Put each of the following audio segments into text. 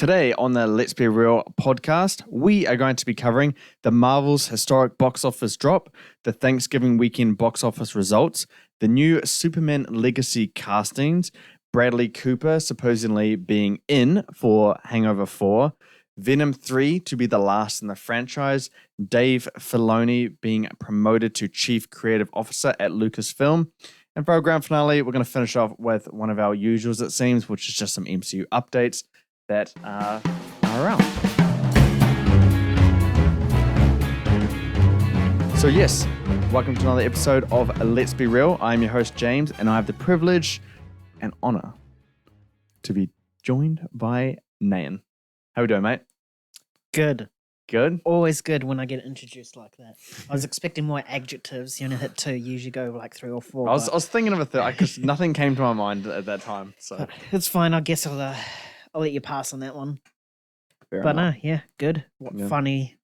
Today on the Let's Be Real podcast, we are going to be covering the Marvel's historic box office drop, the Thanksgiving weekend box office results, the new Superman Legacy castings, Bradley Cooper supposedly being in for Hangover 4, Venom 3 to be the last in the franchise, Dave Filoni being promoted to Chief Creative Officer at Lucasfilm, and for our grand finale, we're going to finish off with one of our usuals, it seems, which is just some MCU updates that are around. So yes, welcome to another episode of Let's Be Real. I'm your host, James, and I have the privilege and honor to be joined by Nan. How we doing, mate? Good. Good? Always good when I get introduced like that. I was expecting more adjectives. You only hit 2. You usually go like 3 or 4. I was thinking of a third, because nothing came to my mind at that time. So it's fine. I guess I'll let you pass on that one. Fair but enough. no, yeah, good. Yeah. Funny.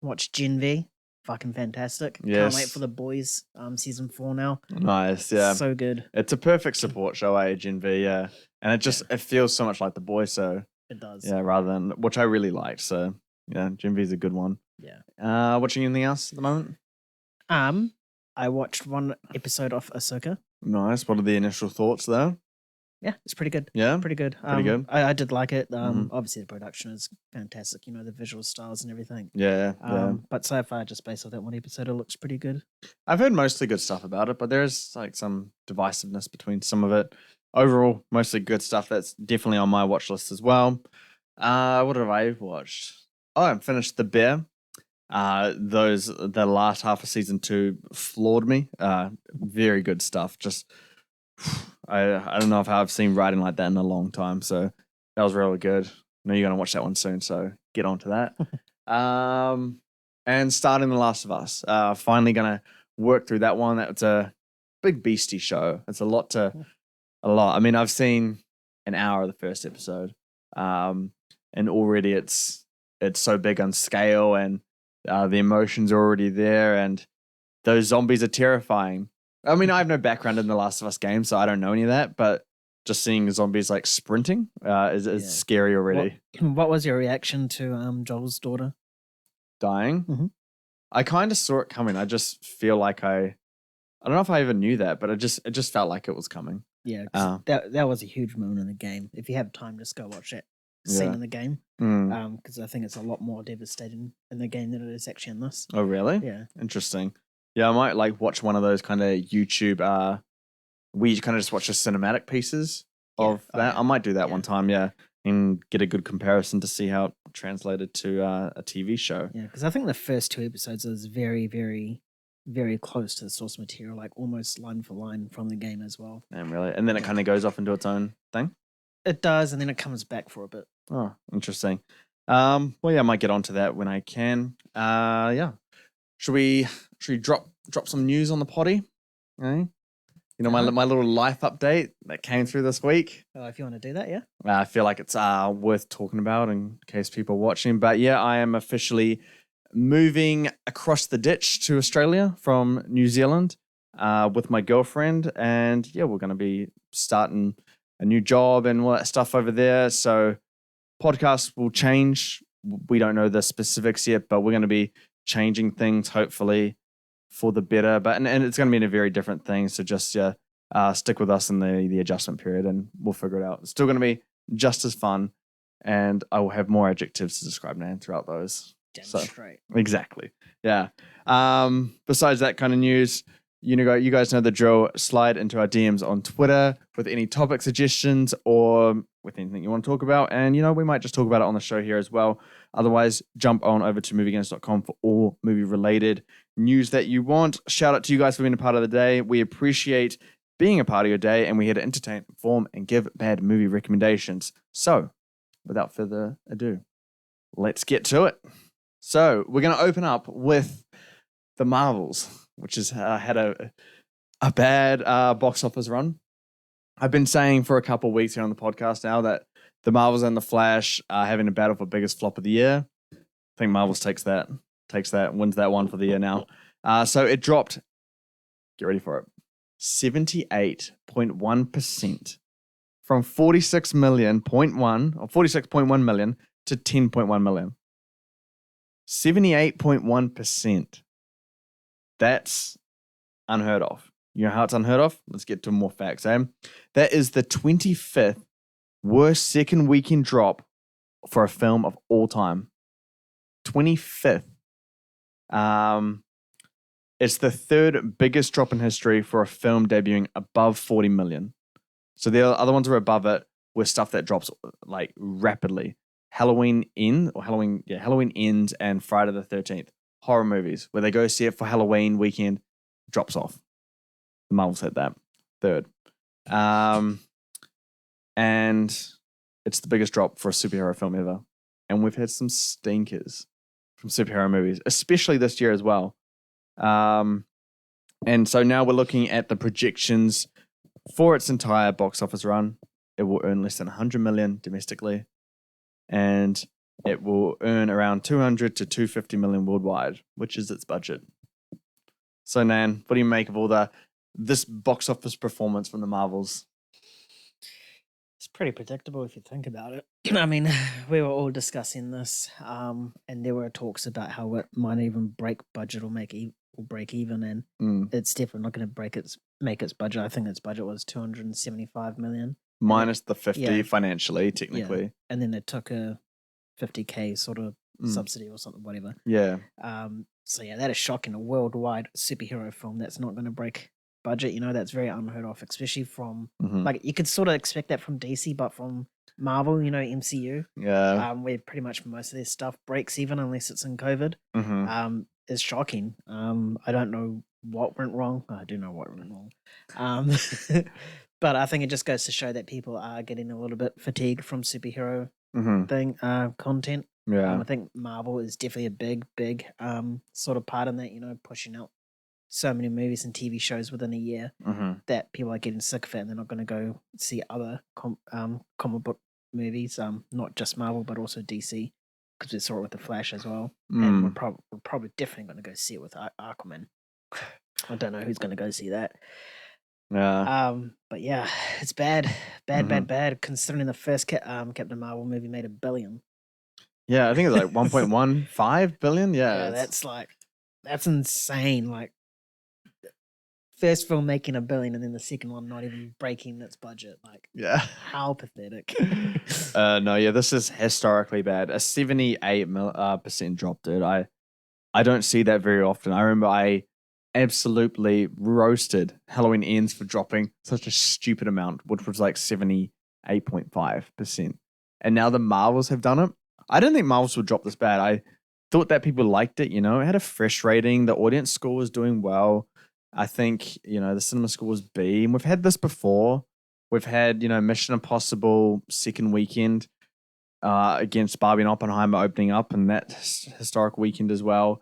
Watch Gen V. Fucking fantastic. Yes. Can't wait for The Boys. Season 4 now. Nice, yeah. So good. It's a perfect support show, Gen V, yeah. And it feels so much like The Boys, so It does. yeah, rather than, which I really liked. So yeah, Gen V is a good one. Yeah. Watching anything else at the moment? I watched one episode of Ahsoka. Nice. What are the initial thoughts there? Yeah, it's pretty good. Yeah? Pretty good. Pretty good? I did like it. Mhm. Obviously the production is fantastic. You know, the visual styles and everything. Yeah, yeah. But so far, just based on that one episode, it looks pretty good. I've heard mostly good stuff about it, but there is like some divisiveness between some of it. Overall, mostly good stuff. That's definitely on my watch list as well. What have I watched? Oh, I finished The Bear. The last half of season 2 floored me. Very good stuff. Just I don't know if I've seen writing like that in a long time, so that was really good. I know you're gonna watch that one soon, so get on to that. And starting The Last of Us. Finally gonna work through that one. That's a big beastie show. It's a lot. I mean, I've seen an hour of the first episode, and already it's so big on scale, and the emotions are already there, and those zombies are terrifying. I mean, I have no background in the Last of Us game, so I don't know any of that, but just seeing zombies like sprinting is scary already. What was your reaction to Joel's daughter Dying? Mhm. I kind of saw it coming. I just feel like I don't know if I even knew that, but it just felt like it was coming. Yeah, 'cause that was a huge moment in the game. If you have time, just go watch that scene Yeah. in the game. Mm. Because I think it's a lot more devastating in the game than it is actually in this. Oh, really? Yeah. Interesting. Yeah, I might like watch one of those kind of YouTube where you kind of just watch the cinematic pieces of that. I might do that one time, yeah, and get a good comparison to see how it translated to a TV show. Yeah, because I think the first 2 episodes is very, very, very close to the source material, like almost line for line from the game as well. Really, and then it kind of goes off into its own thing. It does, and then it comes back for a bit. Oh, interesting. Well, yeah, I might get onto that when I can. Yeah. Should we drop some news on the potty? Eh? You know, my little life update that came through this week. If you want to do that, yeah. I feel like it's worth talking about in case people are watching. But yeah, I am officially moving across the ditch to Australia from New Zealand with my girlfriend. And yeah, we're going to be starting a new job and all that stuff over there. So podcasts will change. We don't know the specifics yet, but we're going to be changing things hopefully for the better. But and it's going to be in a very different thing. So just stick with us in the adjustment period, and we'll figure it out. It's still going to be just as fun, and I will have more adjectives to describe Nan throughout those. Demonstrate. So, exactly. Yeah. Besides that kind of news, you guys know the drill. Slide into our DMs on Twitter with any topic suggestions or with anything you want to talk about. And, we might just talk about it on the show here as well. Otherwise, jump on over to MovieGainz.com for all movie-related news that you want. Shout out to you guys for being a part of the day. We appreciate being a part of your day, and we're here to entertain, inform, and give bad movie recommendations. So, without further ado, let's get to it. So, we're going to open up with the Marvels, which has had a bad box office run. I've been saying for a couple of weeks here on the podcast now that the Marvels and the Flash are having a battle for biggest flop of the year. I think Marvels takes that, wins that one for the year now. So it dropped, get ready for it, 78.1% from 46.1 million to 10.1 million. 78.1%. That's unheard of. You know how it's unheard of? Let's get to more facts, eh? That is the 25th worst second weekend drop for a film of all time. 25th. It's the third biggest drop in history for a film debuting above 40 million. So the other ones are above it with stuff that drops like rapidly. Halloween Ends and Friday the 13th. Horror movies where they go see it for Halloween weekend, drops off. Marvel said that. Third. And it's the biggest drop for a superhero film ever. And we've had some stinkers from superhero movies, especially this year as well. And so now we're looking at the projections for its entire box office run. It will earn less than 100 million domestically, and it will earn around 200 to 250 million worldwide, which is its budget. So, Nan, what do you make of this box office performance from the Marvels? It's pretty predictable if you think about it. I mean, we were all discussing this, and there were talks about how it might even break budget or break even, and it's definitely not going to make its budget. I think its budget was 275 million minus the 50 financially, technically. Yeah. And then it took a 50K sort of subsidy or something, whatever. Yeah. So yeah, that is shocking. A worldwide superhero film that's not going to break budget. That's very unheard of, especially from like you could sort of expect that from DC, but from Marvel, MCU. Yeah. Where pretty much most of their stuff breaks even unless it's in COVID. Is shocking. I don't know what went wrong. I do know what went wrong. But I think it just goes to show that people are getting a little bit fatigued from superhero content. Yeah. I think Marvel is definitely a big sort of part in that, pushing out so many movies and TV shows within a year that people are getting sick of it and they're not going to go see other comic book movies, not just Marvel, but also DC. Because we saw it with The Flash as well. And we're probably definitely going to go see it with Aquaman. I don't know who's going to go see that. Yeah. But yeah, it's bad, considering the first Captain Marvel movie made $1 billion. Yeah, I think it's like 1.15 billion. Yeah, that's insane. Like, first film making $1 billion and then the second one not even breaking its budget. Like, yeah, how pathetic. No, yeah, this is historically bad. A 78% drop, dude. I don't see that very often. I remember I absolutely roasted Halloween Ends for dropping such a stupid amount, which was like 78.5%. And now the Marvels have done it. I don't think Marvels would drop this bad. I thought that people liked it, It had a fresh rating. The audience score was doing well. I think, the cinema score was B. And we've had this before. We've had, Mission Impossible second weekend against Barbie and Oppenheimer opening up and that historic weekend as well.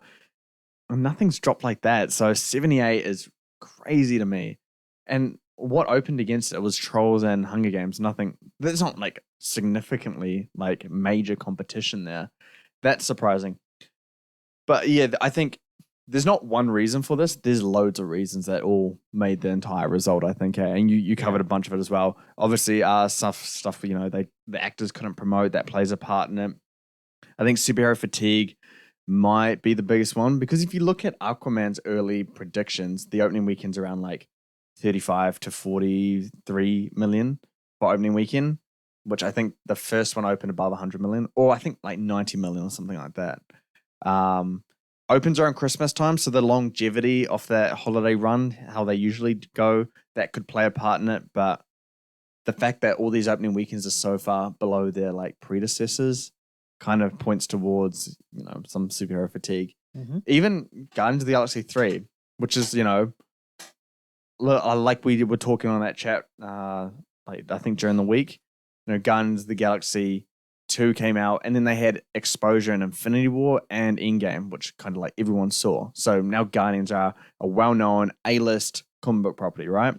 And nothing's dropped like that. So 78 is crazy to me. And what opened against it was Trolls and Hunger Games. Nothing. There's not like significantly like major competition there. That's surprising. But yeah, I think there's not one reason for this. There's loads of reasons that all made the entire result, I think. And you covered a bunch of it as well. Obviously, stuff the actors couldn't promote, that plays a part in it. I think superhero fatigue might be the biggest one because if you look at Aquaman's early predictions, the opening weekend's around like 35 to 43 million for opening weekend, which I think the first one opened above 100 million, or I think like 90 million or something like that. Opens around Christmas time, so the longevity of that holiday run, how they usually go, that could play a part in it. But the fact that all these opening weekends are so far below their like predecessors kind of points towards some superhero fatigue. Even Guardians of the Galaxy 3, which is like we were talking on that chat, like I think during the week, Guardians of the Galaxy 2 came out, and then they had Exposure and Infinity War and Endgame, which kind of like everyone saw. So now Guardians are a well-known A-list comic book property, right?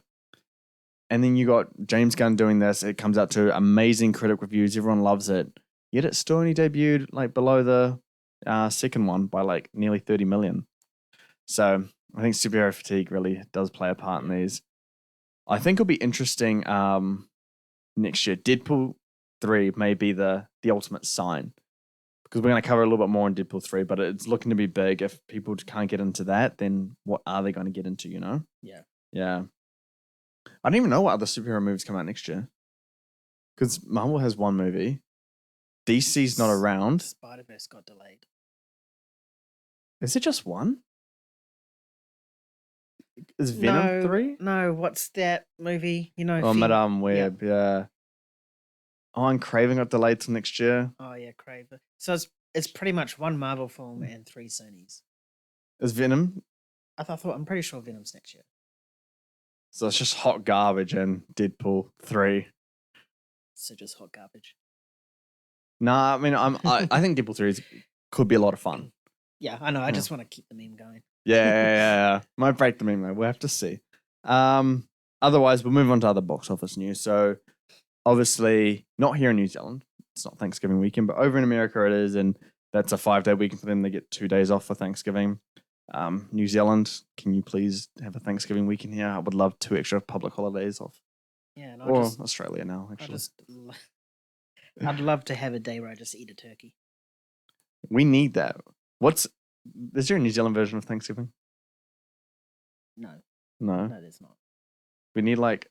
And then you got James Gunn doing this. It comes out to amazing critic reviews. Everyone loves it. Yet it still only debuted like below the second one by like nearly 30 million. So I think superhero fatigue really does play a part in these. I think it'll be interesting next year. Deadpool 3 may be the ultimate sign, because we're going to cover a little bit more on Deadpool 3, but it's looking to be big. If people can't get into that, then what are they going to get into, you know? Yeah. Yeah. I don't even know what other superhero movies come out next year, because Marvel has one movie. DC's not around. Spider-Verse got delayed. Is it just one? Is Venom 3? No, what's that movie? You know, Oh, Madame Web, yeah. Oh, and Craven got delayed till next year. Oh yeah, Craven. So it's pretty much one Marvel film and 3 Sony's. Is Venom? I'm pretty sure Venom's next year. So it's just hot garbage and Deadpool 3. So just hot garbage. Nah, I mean, I think Deadpool 3 could be a lot of fun. Yeah, I know. I just want to keep the meme going. Yeah. Might break the meme though. We'll have to see. Otherwise, we'll move on to other box office news. So, obviously, not here in New Zealand. It's not Thanksgiving weekend, but over in America it is, and that's a 5-day weekend for them. They get 2 days off for Thanksgiving. New Zealand, can you please have a Thanksgiving weekend here? I would love 2 extra public holidays off. Yeah, and or Australia now, actually. I'd love to have a day where I just eat a turkey. We need that. Is there a New Zealand version of Thanksgiving? No. No, there's not. we need like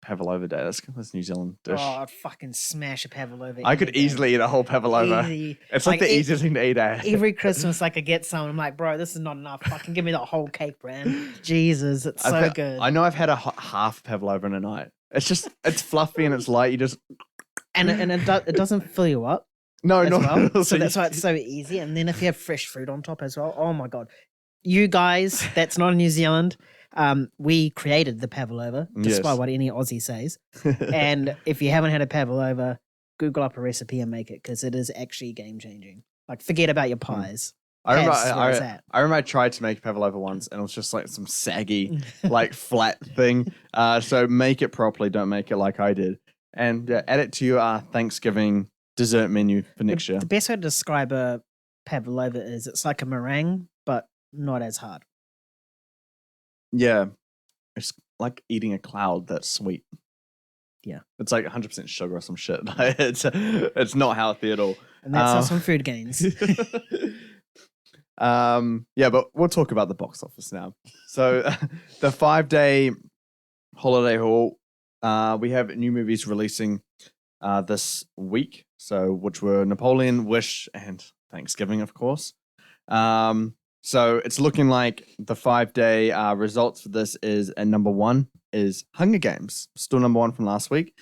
pavlova day. That's New Zealand dish. Oh, I'd fucking smash a pavlova. I could easily eat a whole pavlova. Easy. It's like the easiest thing to eat. Every Christmas, I get some. I'm like, bro, this is not enough. Fucking give me the whole cake, man. Jesus, it's so good. I know I've had a half pavlova in a night. It's fluffy and it's light. You just and it doesn't fill you up. No, as no. Well. So that's why it's so easy. And then if you have fresh fruit on top as well, oh my god, you guys, that's not in New Zealand. We created the pavlova, despite what any Aussie says. And if you haven't had a pavlova, Google up a recipe and make it, because it is actually game changing. Like, forget about your pies. I remember I tried to make pavlova once, and it was just like some saggy, like flat thing. So make it properly. Don't make it like I did. And add it to your Thanksgiving dessert menu for next year. The best way to describe a pavlova is it's like a meringue, but not as hard. Yeah. It's like eating a cloud that's sweet. Yeah. It's like 100% sugar or some shit. It's not healthy at all. And that's how some food gains. Yeah, but we'll talk about the box office now. So the 5-day holiday haul, we have new movies releasing this week, which were Napoleon, Wish, and Thanksgiving, of course. So it's looking like the 5-day results for this is, at number 1 is Hunger Games, still number 1 from last week,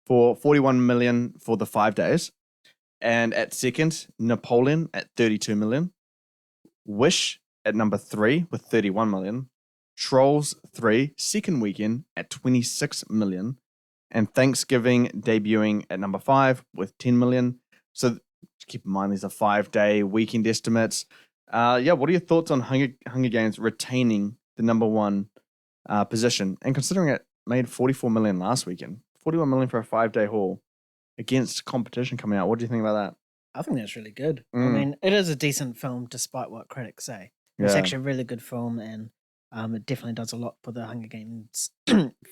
for 41 million for the 5 days. And at second, Napoleon at 32 million. Wish at number 3 with 31 million. Trolls 3, second weekend at 26 million. And Thanksgiving debuting at number 5 with 10 million. So keep in mind, these are 5-day weekend estimates. What are your thoughts on Hunger Games retaining the number 1 position? And considering it made 44 million last weekend, 41 million for a 5-day haul against competition coming out. What do you think about that? I think that's really good. I mean, it is a decent film despite what critics say. It's actually a really good film, and it definitely does a lot for the Hunger Games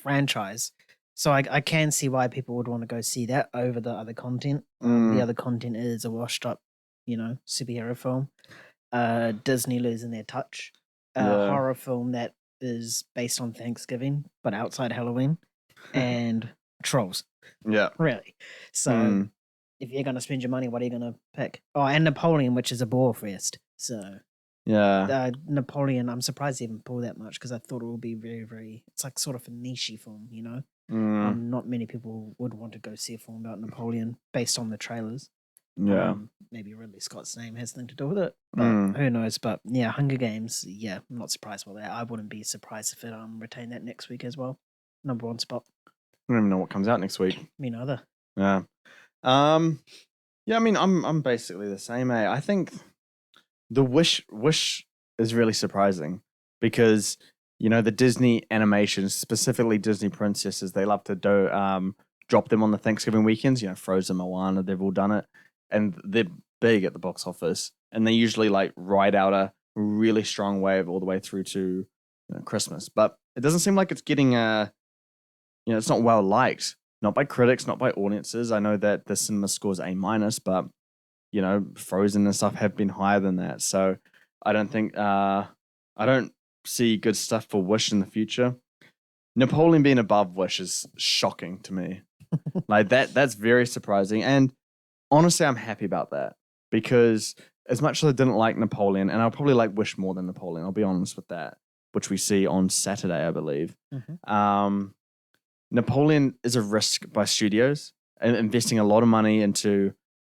franchise. So I can see why people would want to go see that over the other content. The other content is a washed up, superhero film. Disney losing their touch. A horror film that is based on Thanksgiving, but outside Halloween. And Trolls. Yeah. Really. So if you're going to spend your money, what are you going to pick? Oh, and Napoleon, which is a bore fest. So yeah, Napoleon, I'm surprised they even pull that much, because I thought it would be very, very, it's like sort of a niche film, not many people would want to go see a film about Napoleon based on the trailers. Yeah. Maybe Ridley Scott's name has something to do with it, but who knows? But yeah, Hunger Games, I'm not surprised by that. I wouldn't be surprised if it retained that next week as well. Number 1 spot. I don't even know what comes out next week. Me neither. Yeah. I mean, I'm basically the same. I think the Wish is really surprising, because the Disney animations, specifically Disney princesses, they love to drop them on the Thanksgiving weekends. Frozen, Moana, they've all done it, and they're big at the box office, and they usually like ride out a really strong wave all the way through to Christmas. But it doesn't seem like it's getting it's not well liked. not by critics, not by audiences. I know that the cinema scores A-, but Frozen and stuff have been higher than that. So I don't think I don't see good stuff for Wish in the future. Napoleon being above Wish is shocking to me. Like that's very surprising. And honestly, I'm happy about that because as much as I didn't like Napoleon, and I'll probably like Wish more than Napoleon, I'll be honest with that, which we see on Saturday, I believe. Napoleon is a risk by studios and investing a lot of money into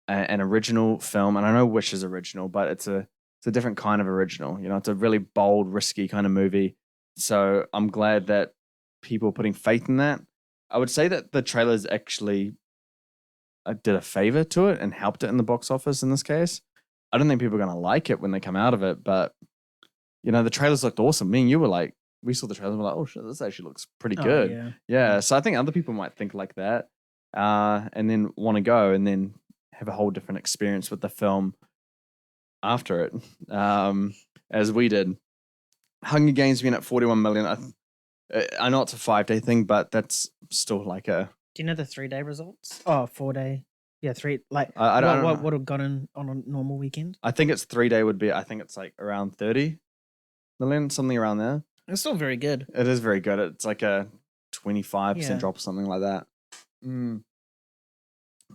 an original film. And I know Wish is original, but it's a different kind of original. It's a really bold, risky kind of movie. So I'm glad that people are putting faith in that. I would say that the trailers actually did a favor to it and helped it in the box office in this case. I don't think people are going to like it when they come out of it, but the trailers looked awesome. Me and you were like, we saw the trailer and we're like, oh shit, this actually looks pretty good. Yeah. So I think other people might think like that and then want to go and then have a whole different experience with the film after it, as we did. Hunger Games being at 41 million. I know it's a 5-day thing, but that's still like a... Do you know the 3-day results? Oh, 4-day. Yeah, 3. Like, I don't what would have gotten on a normal weekend? I think it's 3-day would be, I think it's like around 30 million, something around there. It's still very good. It is very good. It's like a 25% drop or something like that.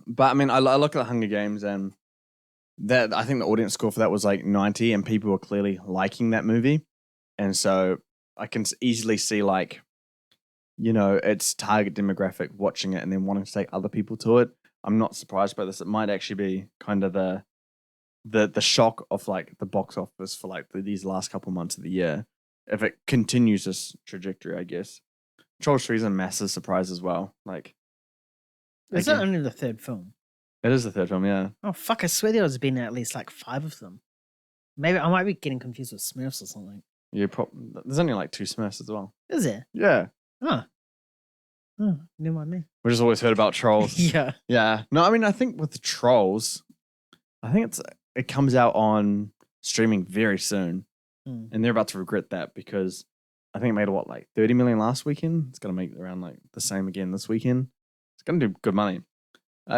But I mean, I look at the Hunger Games and that I think the audience score for that was like 90 and people were clearly liking that movie. And so I can easily see like, its target demographic watching it and then wanting to take other people to it. I'm not surprised by this. It might actually be kind of the shock of like the box office for like these last couple months of the year. If it continues this trajectory, I guess. Trolls 3 is a massive surprise as well. Like, is that only the third film? It is the third film, yeah. Oh fuck! I swear there's been at least like 5 of them. Maybe I might be getting confused with Smurfs or something. There's only like 2 Smurfs as well. Is there? Yeah. Oh, never mind me. We just always heard about Trolls. Yeah. Yeah. No, I mean, I think with the Trolls, I think it comes out on streaming very soon. And they're about to regret that because I think it made like 30 million last weekend. It's going to make around like the same again this weekend. It's going to do good money.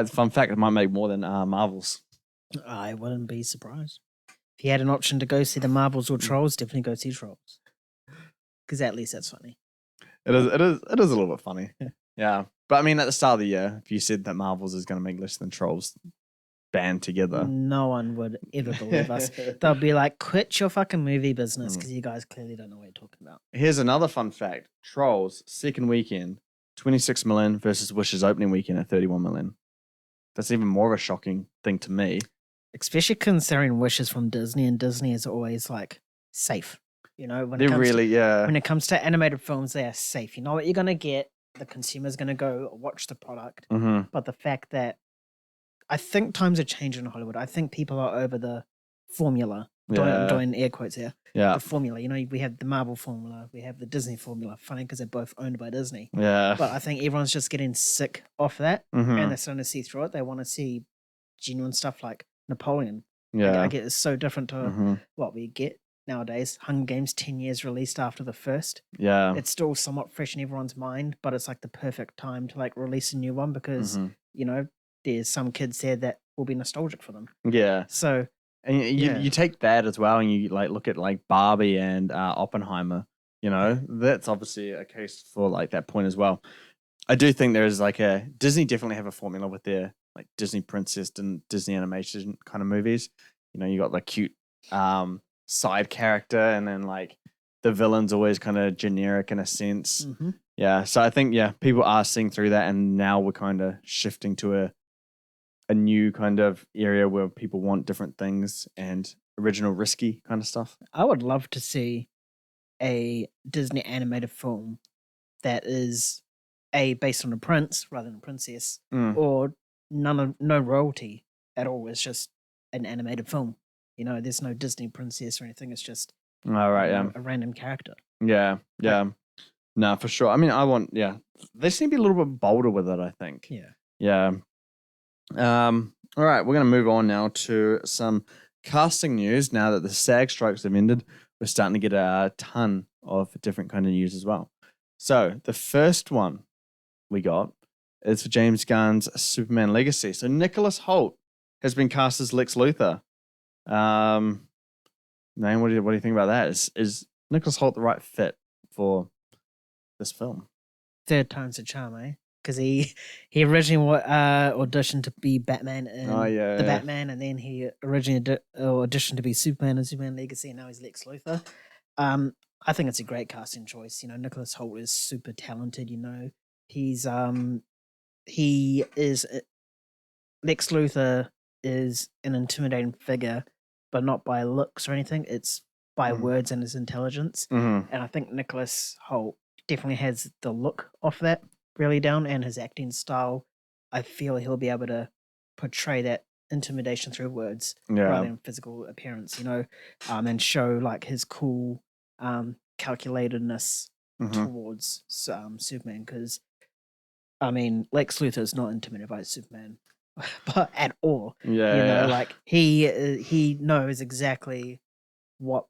Fun fact, it might make more than Marvel's. I wouldn't be surprised. If you had an option to go see the Marvels or Trolls, definitely go see Trolls. Because at least that's funny. It is a little bit funny. Yeah. But I mean, at the start of the year, if you said that Marvel's is going to make less than Trolls band together, no one would ever believe us. They'll be like, quit your fucking movie business because you guys clearly don't know what you're talking about. Here's another fun fact. Trolls, second weekend, 26 million versus Wish's opening weekend at 31 million. That's even more of a shocking thing to me. Especially considering Wish is from Disney, and Disney is always like safe. When it comes to animated films, they are safe. You know what you're gonna get. The consumer's gonna go watch the product. But the fact that I think times are changing in Hollywood. I think people are over the formula. Doing air quotes here. Yeah. The formula. We have the Marvel formula. We have the Disney formula. Funny because they're both owned by Disney. Yeah. But I think everyone's just getting sick off that, and they're starting to see through it. They want to see genuine stuff like Napoleon. Yeah. I get it's so different to what we get nowadays. Hunger Games 10 years released after the first. Yeah. It's still somewhat fresh in everyone's mind, but it's like the perfect time to like release a new one because there's some kids there that will be nostalgic for them. Yeah. So and you take that as well and you like look at like Barbie and Oppenheimer, that's obviously a case for like that point as well. I do think there's like Disney definitely have a formula with their like Disney princess and Disney animation kind of movies. You got the cute side character and then like the villain's always kind of generic in a sense. Yeah. So I think, people are seeing through that and now we're kind of shifting to a new kind of area where people want different things and original risky kind of stuff. I would love to see a Disney animated film that is based on a prince rather than a princess or no royalty at all. It's just an animated film. There's no Disney princess or anything. It's just a random character. Yeah. No, for sure. I mean, they seem to be a little bit bolder with it, I think. Yeah. All right, we're going to move on now to some casting news. Now that the SAG strikes have ended, we're starting to get a ton of different kind of news as well. So the first one we got is for James Gunn's Superman Legacy. So Nicholas Hoult has been cast as Lex Luthor. Man, what do you think about that? Is Nicholas Hoult the right fit for this film? Third time's a charm, eh? Because he originally auditioned to be Batman in Batman, and then he originally auditioned to be Superman in Superman Legacy, and now he's Lex Luthor. I think it's a great casting choice. Nicholas Hoult is super talented. He's he is Lex Luthor is an intimidating figure, but not by looks or anything. It's by words and his intelligence. Mm-hmm. And I think Nicholas Hoult definitely has the look of that really down, and his acting style. I feel he'll be able to portray that intimidation through words rather than physical appearance, and show like his cool calculatedness towards Superman. Because Lex Luthor is not intimidated by Superman, but at all. Like he knows exactly what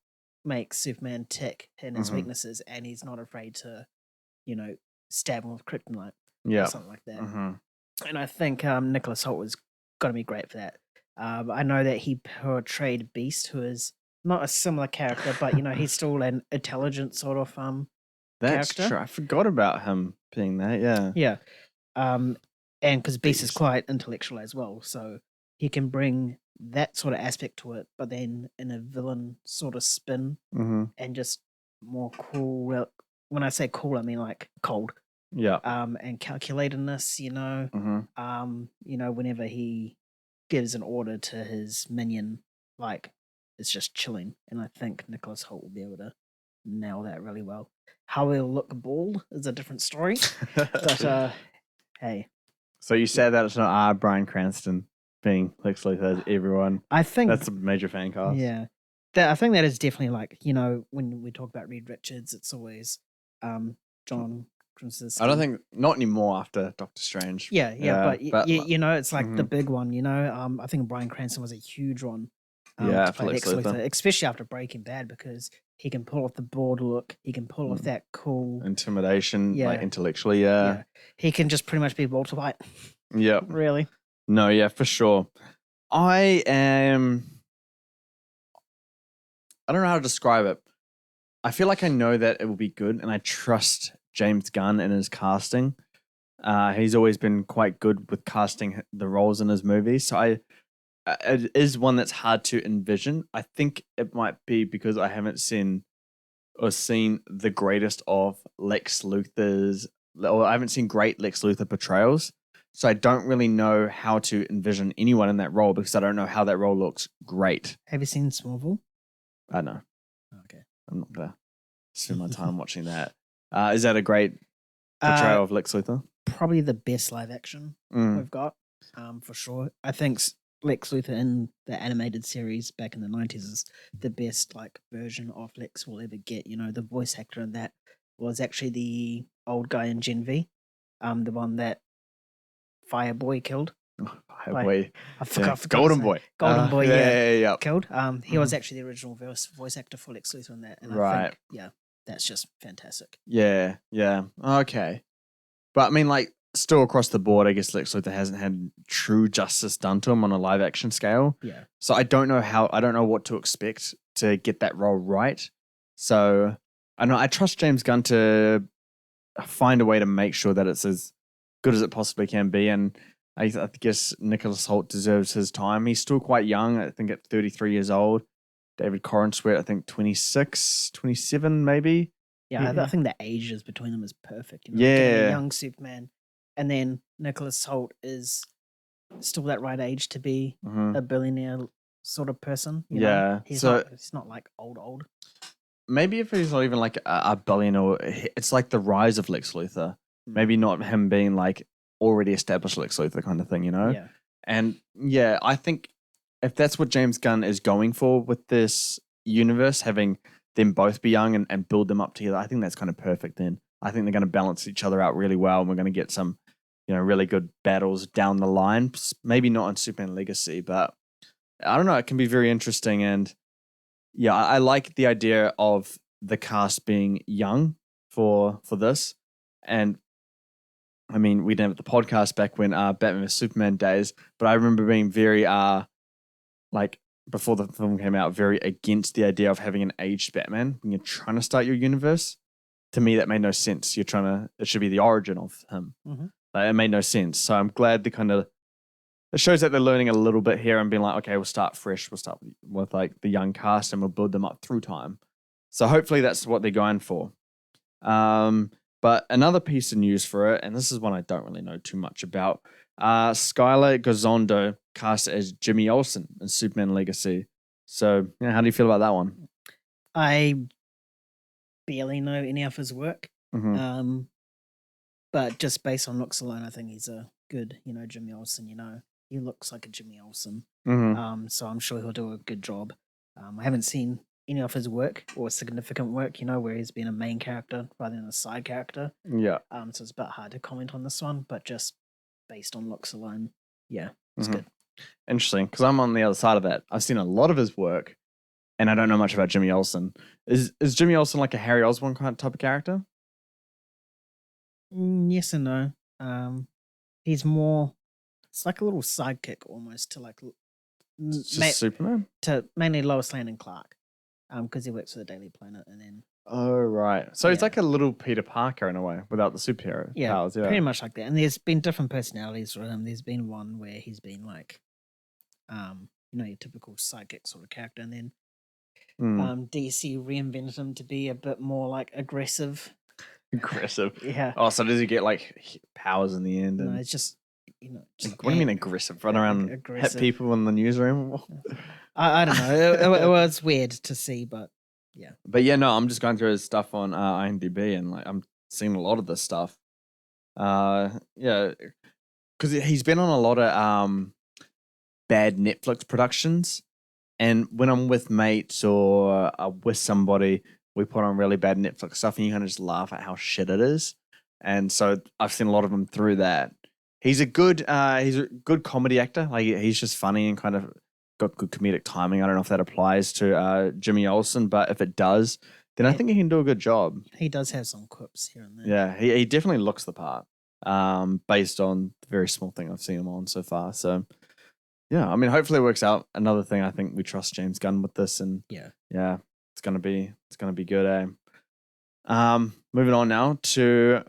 makes Superman tick and his weaknesses, and he's not afraid to, stab him with kryptonite or something like that. And I think Nicholas Hoult was going to be great for that. I know that he portrayed Beast, who is not a similar character, but he's still an intelligent sort of That's character. true. I forgot about him being that. Yeah. And because Beast is quite intellectual as well, so he can bring that sort of aspect to it, but then in a villain sort of spin and just more cool. When I say cool, I mean like cold. Yeah. And calculatedness, whenever he gives an order to his minion, like it's just chilling. And I think Nicholas Hoult will be able to nail that really well. How he'll look bald is a different story. But hey. So you said that it's not Bryan Cranston being Lex Luthor as everyone. I think that's a major fan cast. Yeah. I think that is definitely like, when we talk about Reed Richards, it's always John Krasinski. I don't think, not anymore after Doctor Strange. Yeah, but it's like the big one, I think Bryan Cranston was a huge one to play Lex Luthor, especially after Breaking Bad, because he can pull off the broad look, he can pull off that cool intimidation, like intellectually, he can just pretty much be Walter White. Yeah. Really? No, yeah, for sure. I don't know how to describe it. I feel like I know that it will be good, and I trust James Gunn in his casting. He's always been quite good with casting the roles in his movies. So it is one that's hard to envision. I think it might be because I haven't seen the greatest of Lex Luthor's, or I haven't seen great Lex Luthor portrayals. So I don't really know how to envision anyone in that role, because I don't know how that role looks great. Have you seen Smallville? I know. Okay. I'm not going to spend my time watching that. Is that a great portrayal of Lex Luthor? Probably the best live action we've got, for sure. I think Lex Luthor in the animated series back in the 90s is the best version of Lex we'll ever get. The voice actor in that was actually the old guy in Gen V, the one that Fireboy killed. Fireboy. I forgot. Golden Boy. Golden Boy, yeah. Killed. He was actually the original voice actor for Lex Luthor in that. And I think, that's just fantastic. Yeah. Okay. But I mean, still across the board, I guess Lex Luthor hasn't had true justice done to him on a live action scale. Yeah. So I don't know what to expect to get that role right. So I trust James Gunn to find a way to make sure that it's as good as it possibly can be. And I guess Nicholas Hoult deserves his time. He's still quite young. I think at 33 years old. David Corenswet, I think 26, 27 maybe. Yeah, I think the ages between them is perfect. Yeah. A young Superman, and then Nicholas Hoult is still that right age to be a billionaire sort of person. He's not like old. Maybe if he's not even like a billionaire, it's like the rise of Lex Luthor. Maybe not him being like already established Lex Luthor kind of thing, Yeah. And I think if that's what James Gunn is going for with this universe, having them both be young and build them up together, I think that's kind of perfect then. I think they're going to balance each other out really well, and we're going to get some, really good battles down the line. Maybe not on Superman Legacy, but I don't know. It can be very interesting. And I like the idea of the cast being young for this. And I mean, we didn't have the podcast back when Batman vs Superman days, but I remember being very like before the film came out, very against the idea of having an aged Batman when you're trying to start your universe. To me, that made no sense. It should be the origin of him. Like, it made no sense. So I'm glad it shows that they're learning a little bit here and being like, okay, we'll start fresh. We'll start with like the young cast and we'll build them up through time. So hopefully that's what they're going for. But another piece of news for it, and this is one I don't really know too much about. Skylar Gisondo cast as Jimmy Olsen in Superman Legacy. So, yeah, how do you feel about that one? I barely know any of his work. But just based on looks alone, I think he's a good, Jimmy Olsen. He looks like a Jimmy Olsen. So I'm sure he'll do a good job. I haven't seen any of his work or significant work, where he's been a main character rather than a side character. Yeah. So it's a bit hard to comment on this one, but just based on looks alone, yeah, it's good. Interesting, because I'm on the other side of that. I've seen a lot of his work, and I don't know much about Jimmy Olsen. Is Jimmy Olsen like a Harry Osborn kind of type of character? Yes and no. He's more. It's like a little sidekick almost to like Superman, to mainly Lois Lane and Clark, because he works for the Daily Planet, and then. Oh right, so it's like a little Peter Parker in a way without the superhero powers. Yeah, pretty much like that. And there's been different personalities for him. There's been one where he's been like, your typical sidekick sort of character, and then DC reinvented him to be a bit more like aggressive. Yeah. Oh, so does he get like powers in the end? No, it's just what do you mean aggressive? Run around, hit people in the newsroom? I don't know. It was weird to see, but yeah. But yeah, no, I'm just going through his stuff on IMDb, and like I'm seeing a lot of this stuff. Yeah, because he's been on a lot of bad Netflix productions, and when I'm with mates or with somebody, we put on really bad Netflix stuff, and you kind of just laugh at how shit it is. And so I've seen a lot of him through that. He's a good comedy actor. Like he's just funny and kind of got good comedic timing. I don't know if that applies to Jimmy Olsen, but if it does, then I think he can do a good job. He does have some quips here and there. Yeah, he definitely looks the part, based on the very small thing I've seen him on so far. So, yeah, I mean, hopefully it works out. Another thing, I think we trust James Gunn with this, and yeah, it's gonna be good. Moving on now to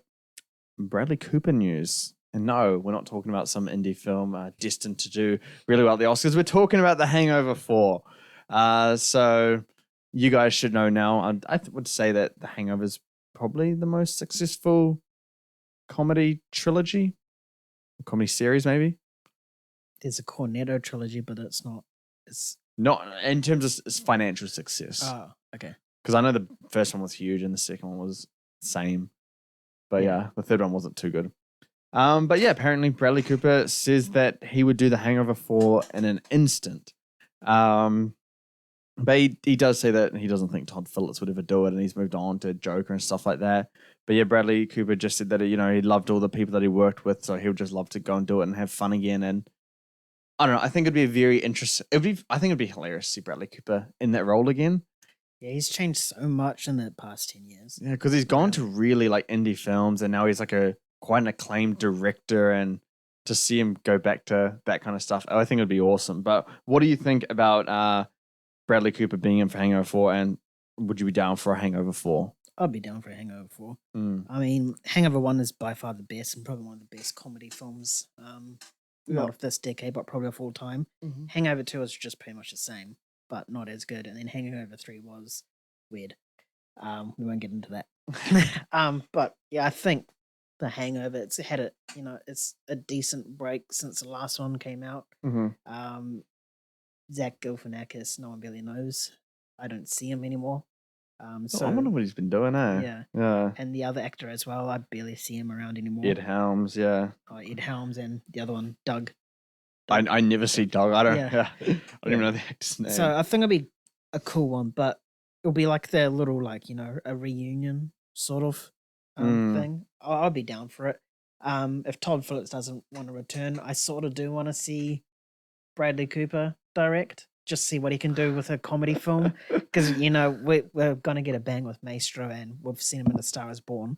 Bradley Cooper news. And no, we're not talking about some indie film destined to do really well at the Oscars. We're talking about The Hangover 4. So you guys should know now. I would say that The Hangover is probably the most successful comedy trilogy, comedy series, maybe. There's a Cornetto trilogy, but it's not. It's not in terms of its financial success. Oh, okay. Because I know the first one was huge and the second one was the same. But yeah, the third one wasn't too good. But yeah, apparently Bradley Cooper says that he would do The Hangover 4 in an instant. But he does say that he doesn't think Todd Phillips would ever do it, and he's moved on to Joker and stuff like that. But yeah, Bradley Cooper just said that, he loved all the people that he worked with, so he would just love to go and do it and have fun again. And I don't know, I think it'd be a very interesting. I think it'd be hilarious to see Bradley Cooper in that role again. Yeah, he's changed so much in the past 10 years. Yeah, because he's gone to really like indie films, and now he's like quite an acclaimed director, and to see him go back to that kind of stuff, I think it'd be awesome. But what do you think about Bradley Cooper being in for Hangover 4, and would you be down for a Hangover 4? I'd be down for a Hangover 4. I mean, Hangover 1 is by far the best, and probably one of the best comedy films, not of this decade, but probably of all time. Hangover 2 is just pretty much the same, but not as good. And then Hangover 3 was weird. We won't get into that. But yeah, I think The Hangover, it's had it's a decent break since the last one came out. Zach Galifianakis, no one really knows. I don't see him anymore. So I wonder what he's been doing, eh? Yeah. And the other actor as well, I barely see him around anymore. Ed Helms, yeah. Ed Helms, and the other one, Doug. I never see Doug. I don't even know the actor's name. So I think it'll be a cool one, but it'll be like their little, a reunion sort of thing. I'll be down for it. If Todd Phillips doesn't want to return, I sort of do want to see Bradley Cooper direct, just see what he can do with a comedy film, because we're gonna get a bang with Maestro, and we've seen him in A Star Is Born.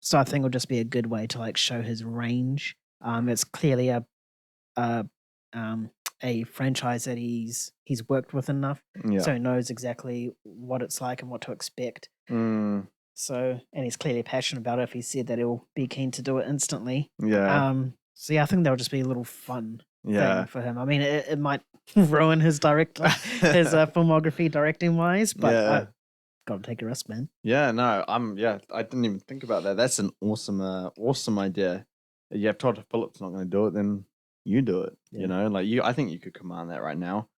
So I think it'll just be a good way to like show his range. It's clearly a franchise that he's worked with enough, so he knows exactly what it's like and what to expect. So, and he's clearly passionate about it. If he said that he'll be keen to do it instantly. So yeah, I think that'll just be a little fun thing for him. I mean, it might ruin his filmography directing wise, but gotta take a risk, man. Yeah, no, I didn't even think about that. That's an awesome idea. If you have Todd Phillips not going to do it, then you do it. You know, like I think you could command that right now.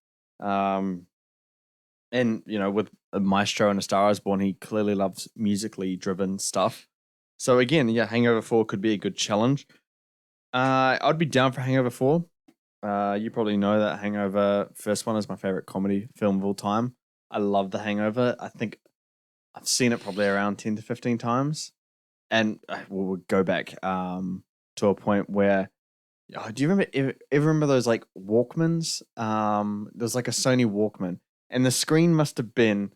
And you know, with a Maestro and A Star Is Born, he clearly loves musically driven stuff. So again, Hangover 4 could be a good challenge. I'd be down for Hangover 4. You probably know that Hangover first one is my favorite comedy film of all time. I love The Hangover. I think I've seen it probably around 10 to 15 times. And we'll go back to a point where, do you ever remember those like Walkmans? There's like a Sony Walkman, and the screen must have been,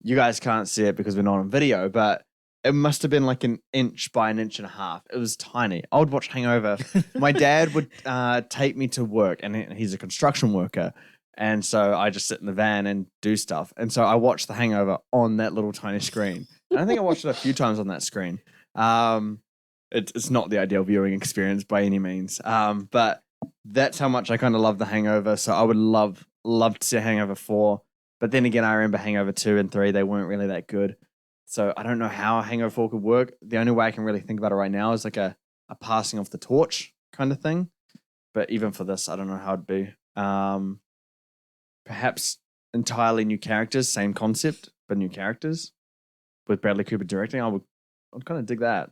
you guys can't see it because we're not on video, but it must have been like an inch by an inch and a half. It was tiny. I would watch Hangover. My dad would take me to work, and he's a construction worker. And so I just sit in the van and do stuff. And so I watched The Hangover on that little tiny screen. And I think I watched it a few times on that screen. It's not the ideal viewing experience by any means. But that's how much I kind of love The Hangover. So I would love to see Hangover 4. But then again, I remember Hangover 2 and 3, they weren't really that good. So I don't know how Hangover 4 could work. The only way I can really think about it right now is like a passing of the torch kind of thing. But even for this, I don't know how it'd be. Perhaps entirely new characters, same concept, but new characters. With Bradley Cooper directing, I'd kind of dig that.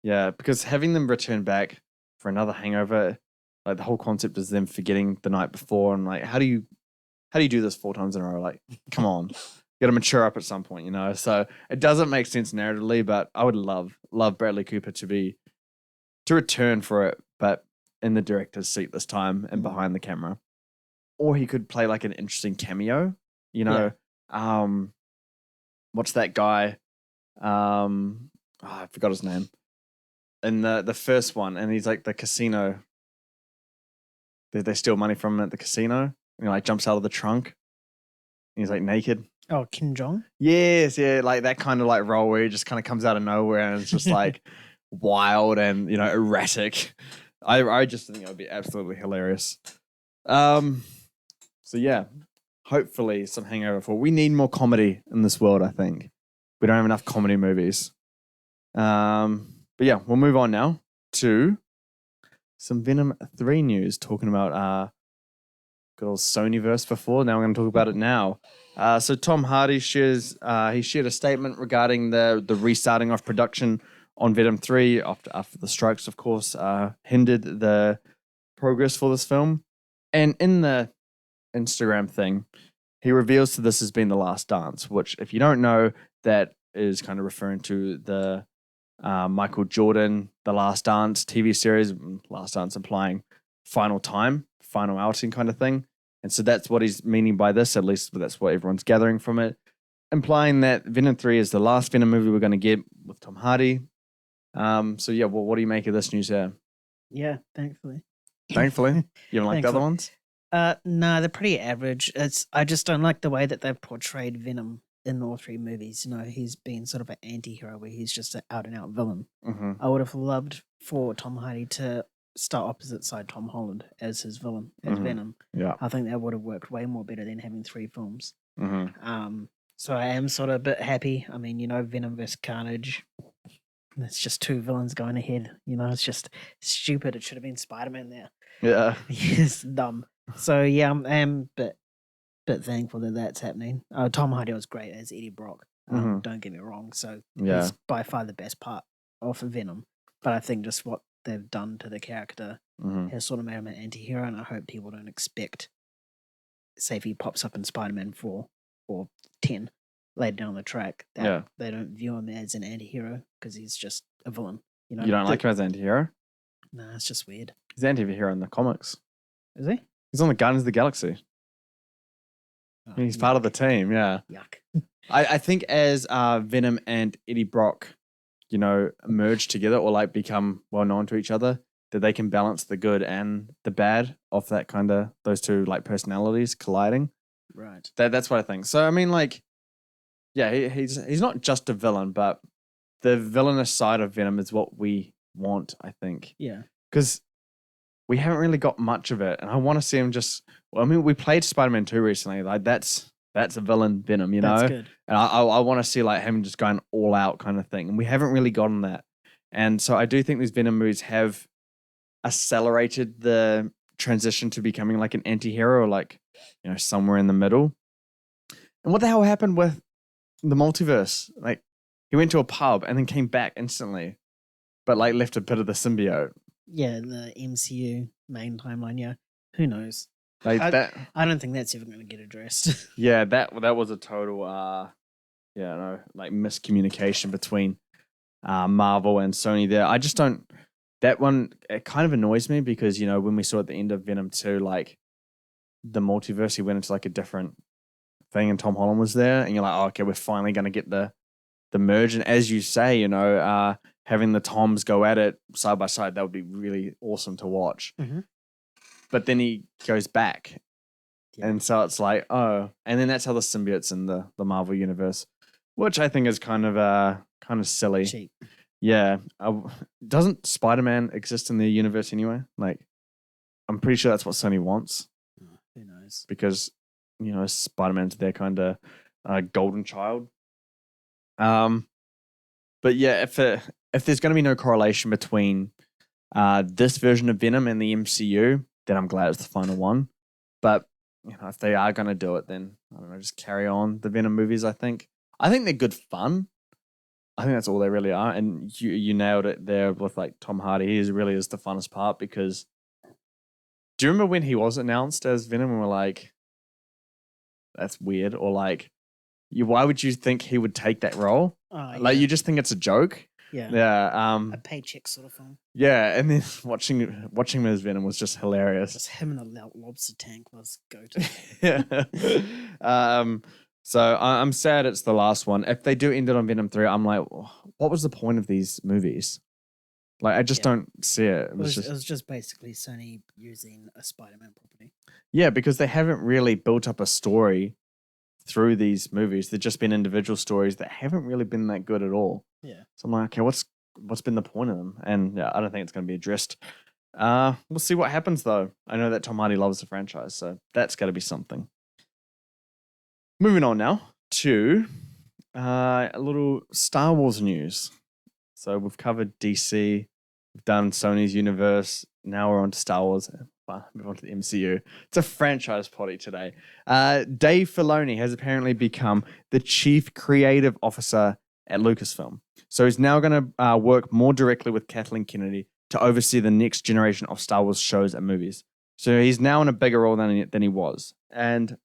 Yeah, because having them return back for another Hangover, like the whole concept is them forgetting the night before, and like how do you do this 4 times in a row? Like, come on, you got to mature up at some point, you know. So it doesn't make sense narratively, but I would love Bradley Cooper to return for it, but in the director's seat this time and behind the camera. Or he could play like an interesting cameo, you know. What's that guy? I forgot his name. In the first one, and he's like the casino. They steal money from him at the casino. And he like jumps out of the trunk. And he's like naked. Oh, Kim Jong? Yes, yeah, like that kind of like role where he just kind of comes out of nowhere and it's just like wild and, you know, erratic. I just think it would be absolutely hilarious. So yeah, hopefully some Hangover 4. We need more comedy in this world, I think. We don't have enough comedy movies. But yeah, we'll move on now to some Venom 3 news, talking about good old Sonyverse before. Now we're going to talk about it now. So Tom Hardy shared a statement regarding the restarting of production on Venom 3 after the strikes, of course, hindered the progress for this film. And in the Instagram thing, he reveals that this has been the last dance, which, if you don't know, that is kind of referring to the Michael Jordan The Last Dance TV series. Last Dance implying final time, final outing kind of thing. And so that's what he's meaning by this, at least that's what everyone's gathering from it, implying that Venom 3 is the last Venom movie we're going to get with Tom Hardy. So yeah, well, what do you make of this news here? Yeah, thankfully. Thankfully? You don't like the other ones? No, they're pretty average. I just don't like the way that they've portrayed Venom in all 3 movies. You know, he's been sort of an anti-hero where he's just an out-and-out villain. Mm-hmm. I would have loved for Tom Hardy to start opposite side Tom Holland as his villain, as Venom. Yeah. I think that would have worked way more better than having 3 films. Mm-hmm. So I am sort of a bit happy. I mean, you know, Venom vs. Carnage, it's just 2 villains going ahead. You know, it's just stupid. It should have been Spider-Man there. Yeah. It's dumb. So yeah, I'm a bit thankful that that's happening. Tom Hardy was great as Eddie Brock. Don't get me wrong. So he's by far the best part of Venom. But I think just what they've done to the character has sort of made him an anti-hero, and I hope people don't expect, say if he pops up in Spider-Man 4 or 10 later down the track, that they don't view him as an anti-hero because he's just a villain. You know, you don't like him as an anti-hero? Nah, it's just weird. He's an anti-hero in the comics. Is he? He's on the Guardians of the Galaxy. Oh, he's part of the team, yeah. Yuck. I think as Venom and Eddie Brock merge together or like become well known to each other, that they can balance the good and the bad of that kind of those two like personalities colliding. Right. That's what I think. So I mean, like, yeah, he's not just a villain, but the villainous side of Venom is what we want, I think. Yeah. Because we haven't really got much of it, and I want to see him just. Well, I mean, we played Spider-Man 2 recently. Like that's a villain Venom, That's good. And I want to see like him just going all out kind of thing, and we haven't really gotten that. And so I do think these Venom movies have accelerated the transition to becoming like an anti-hero, or like somewhere in the middle. And what the hell happened with the multiverse? Like he went to a pub and then came back instantly, but like left a bit of the symbiote. Yeah, the MCU main timeline. Yeah, who knows? Like I don't think that's ever going to get addressed. Yeah, that was a total like miscommunication between Marvel and Sony there. I just don't. That one, it kind of annoys me because when we saw at the end of Venom 2, like the multiverse, he went into like a different thing, and Tom Holland was there, and you're like, oh, okay, we're finally going to get the merge. And as you say, having the Toms go at it side by side, that would be really awesome to watch. Mm-hmm. But then he goes back. Yeah. And so it's like, oh, and then that's how the symbiote's in the Marvel universe, which I think is kind of silly. Cheap. Yeah. Doesn't Spider-Man exist in the universe anyway? Like, I'm pretty sure that's what Sony wants. Oh, who knows? Because, Spider-Man's their kind of golden child. But yeah, if there's going to be no correlation between this version of Venom and the MCU, then I'm glad it's the final one. But if they are going to do it, then I don't know, just carry on the Venom movies. I think they're good fun. I think that's all they really are. And you nailed it there with like Tom Hardy. He really is the funnest part because do you remember when he was announced as Venom and we're like, that's weird, or like, why would you think he would take that role? Like you just think it's a joke. Yeah. Yeah. A paycheck sort of film. Yeah, and then watching him as Venom was just hilarious. Just him in a lobster tank was go-to. Yeah. So I'm sad it's the last one. If they do end it on Venom 3, I'm like, what was the point of these movies? Like, I just don't see it. It was just basically Sony using a Spider-Man property. Yeah, because they haven't really built up a story through these movies. They've just been individual stories that haven't really been that good at all. Yeah. So I'm like, okay, what's been the point of them? And yeah, I don't think it's going to be addressed. We'll see what happens though. I know that Tom Hardy loves the franchise, so that's got to be something. Moving on now to a little Star Wars news. So we've covered DC, we've done Sony's universe. Now we're on to Star Wars. Move on to the MCU. It's a franchise potty today. Dave Filoni has apparently become the chief creative officer at Lucasfilm. So he's now going to work more directly with Kathleen Kennedy to oversee the next generation of Star Wars shows and movies. So he's now in a bigger role than he was. And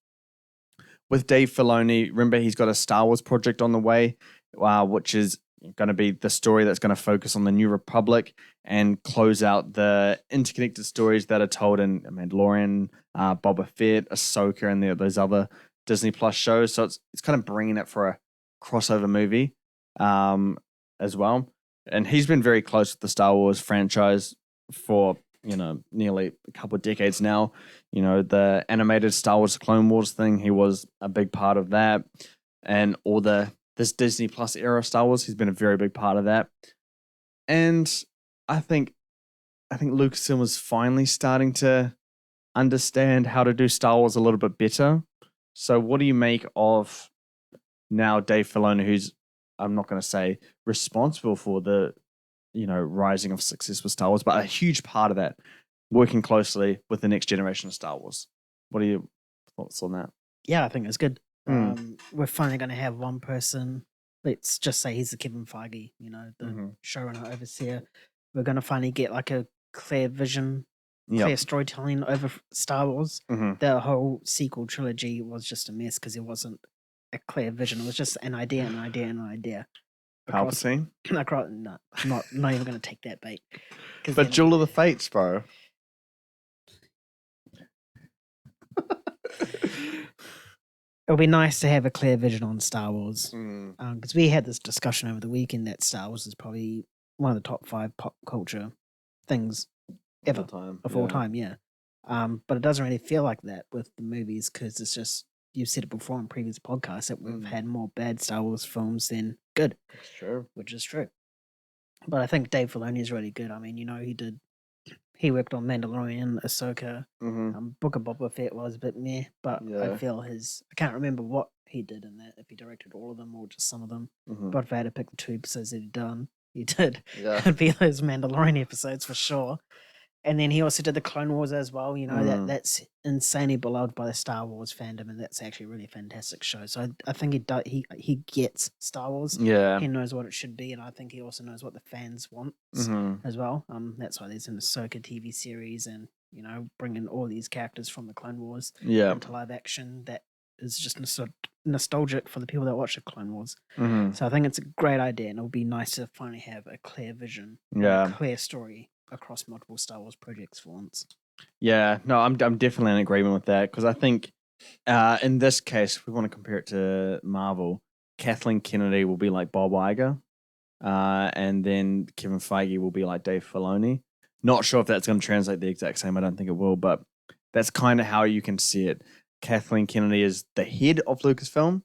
with Dave Filoni, remember he's got a Star Wars project on the way, which is going to be the story that's going to focus on the New Republic and close out the interconnected stories that are told in Mandalorian, Boba Fett, Ahsoka, and those other Disney Plus shows. So it's kind of bringing it for a crossover movie as well. And he's been very close with the Star Wars franchise for nearly a couple of decades now. The animated Star Wars Clone Wars thing, he was a big part of that, and all this Disney Plus era Star Wars, he's been a very big part of that. And I think Lucasfilm was finally starting to understand how to do Star Wars a little bit better. So what do you make of now Dave Filoni, who's, I'm not going to say responsible for the rising of success with Star Wars, but a huge part of that, working closely with the next generation of Star Wars. What are your thoughts on that? Yeah, I think it's good. We're finally going to have one person. Let's just say he's the Kevin Feige, the showrunner, overseer. We're going to finally get like a clear vision, clear storytelling over Star Wars. The whole sequel trilogy was just a mess because it wasn't a clear vision. It was just an idea. Palpatine? No, not even going to take that bait. But Jewel of the Fates, bro. it'll be nice to have a clear vision on Star Wars. Mm. Because we had this discussion over the weekend that Star Wars is probably one of the top 5 pop culture things ever of all time, yeah. But it doesn't really feel like that with the movies because it's just, you've said it before in previous podcasts that we've had more bad Star Wars films than good. That's true. Which is true. But I think Dave Filoni is really good. I mean, he worked on Mandalorian, Ahsoka, Book of Boba Fett was a bit meh, but I feel I can't remember what he did in that, if he directed all of them or just some of them. But if I had to pick the 2 episodes that he did, it'd be those Mandalorian episodes for sure. And then he also did the Clone Wars as well. That's insanely beloved by the Star Wars fandom, and that's actually a really fantastic show. So I think he gets Star Wars. Yeah. He knows what it should be, and I think he also knows what the fans want as well. That's why there's an Ahsoka TV series and, bringing all these characters from the Clone Wars into live action that is just nostalgic for the people that watch the Clone Wars. So I think it's a great idea, and it'll be nice to finally have a clear vision, a clear story across multiple Star Wars projects for once. Yeah, no, I'm definitely in agreement with that because I think in this case, if we want to compare it to Marvel, Kathleen Kennedy will be like Bob Iger, and then Kevin Feige will be like Dave Filoni. Not sure if that's going to translate the exact same. I don't think it will, but that's kind of how you can see it. Kathleen Kennedy is the head of Lucasfilm,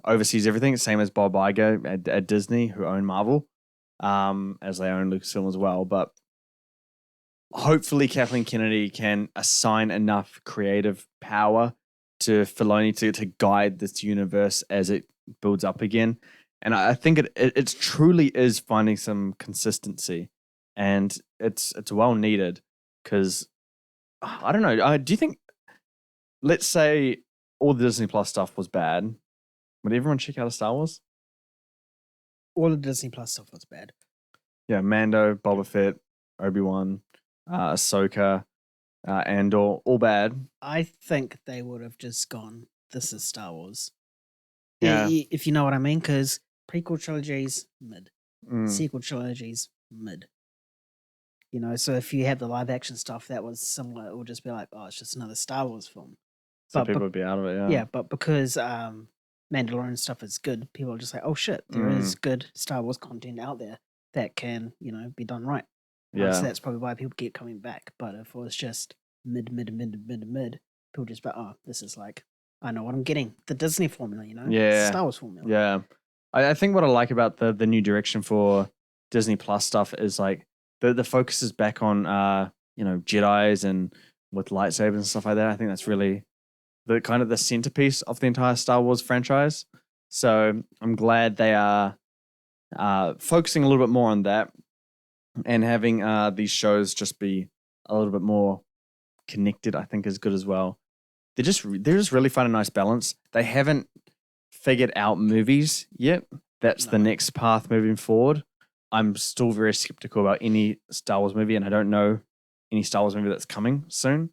oversees everything, same as Bob Iger at Disney, who own Marvel, as they own Lucasfilm as well, but hopefully Kathleen Kennedy can assign enough creative power to Filoni to guide this universe as it builds up again. And I think it truly is finding some consistency, and it's well needed because I don't know. Do you think, let's say all the Disney Plus stuff was bad, would everyone check out a Star Wars? All the Disney Plus stuff was bad. Yeah, Mando, Boba Fett, Obi-Wan, Ahsoka, Andor, all bad. I think they would have just gone, this is Star Wars. Yeah. If you know what I mean, because prequel trilogies, mid. Sequel trilogies, mid. So if you have the live action stuff that was similar, it would just be like, oh, it's just another Star Wars film. So people would be out of it, yeah. Yeah, but because Mandalorian stuff is good, people are just like, oh shit, there is good Star Wars content out there that can, be done right. Yeah. So that's probably why people keep coming back. But if it was just mid, people just be, oh, this is like, I know what I'm getting. The Disney formula, Yeah. Star Wars formula. Yeah. I think what I like about the new direction for Disney Plus stuff is like the focus is back on Jedis and with lightsabers and stuff like that. I think that's really the kind of the centerpiece of the entire Star Wars franchise. So I'm glad they are focusing a little bit more on that and having these shows just be a little bit more connected. I think is good as well. They're just really finding a nice balance. They haven't figured out movies yet. That's the next path moving forward. I'm still very skeptical about any Star Wars movie, and I don't know any Star Wars movie that's coming soon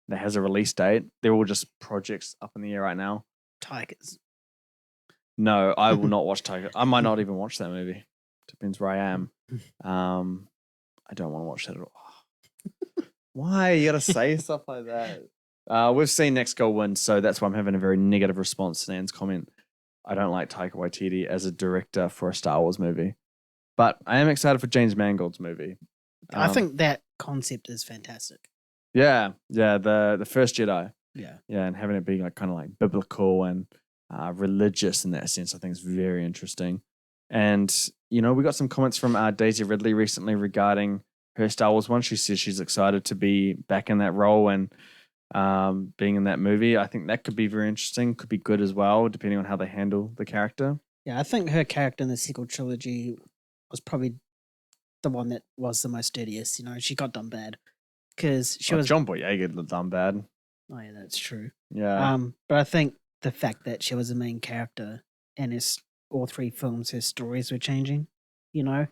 that has a release date. They're all just projects up in the air right now. Tigers. No, I will not watch Tiger. I might not even watch that movie. Depends where I am. I don't want to watch that at all. Why? You gotta say stuff like that. We've seen Next Go win, so that's why I'm having a very negative response to Nan's comment. I don't like Taika Waititi as a director for a Star Wars movie. But I am excited for James Mangold's movie. I think that concept is fantastic. Yeah, the First Jedi. Yeah, and having it be like kind of like biblical and religious in that sense, I think is very interesting. And we got some comments from Daisy Ridley recently regarding her Star Wars one. She says she's excited to be back in that role and being in that movie. I think that could be very interesting. Could be good as well, depending on how they handle the character. Yeah, I think her character in the sequel trilogy was probably the one that was the most dirtiest. She got done bad because she was John Boyega got done bad. Oh yeah, that's true. Yeah. But I think the fact that she was the main character and all 3 films, her stories were changing. Yeah.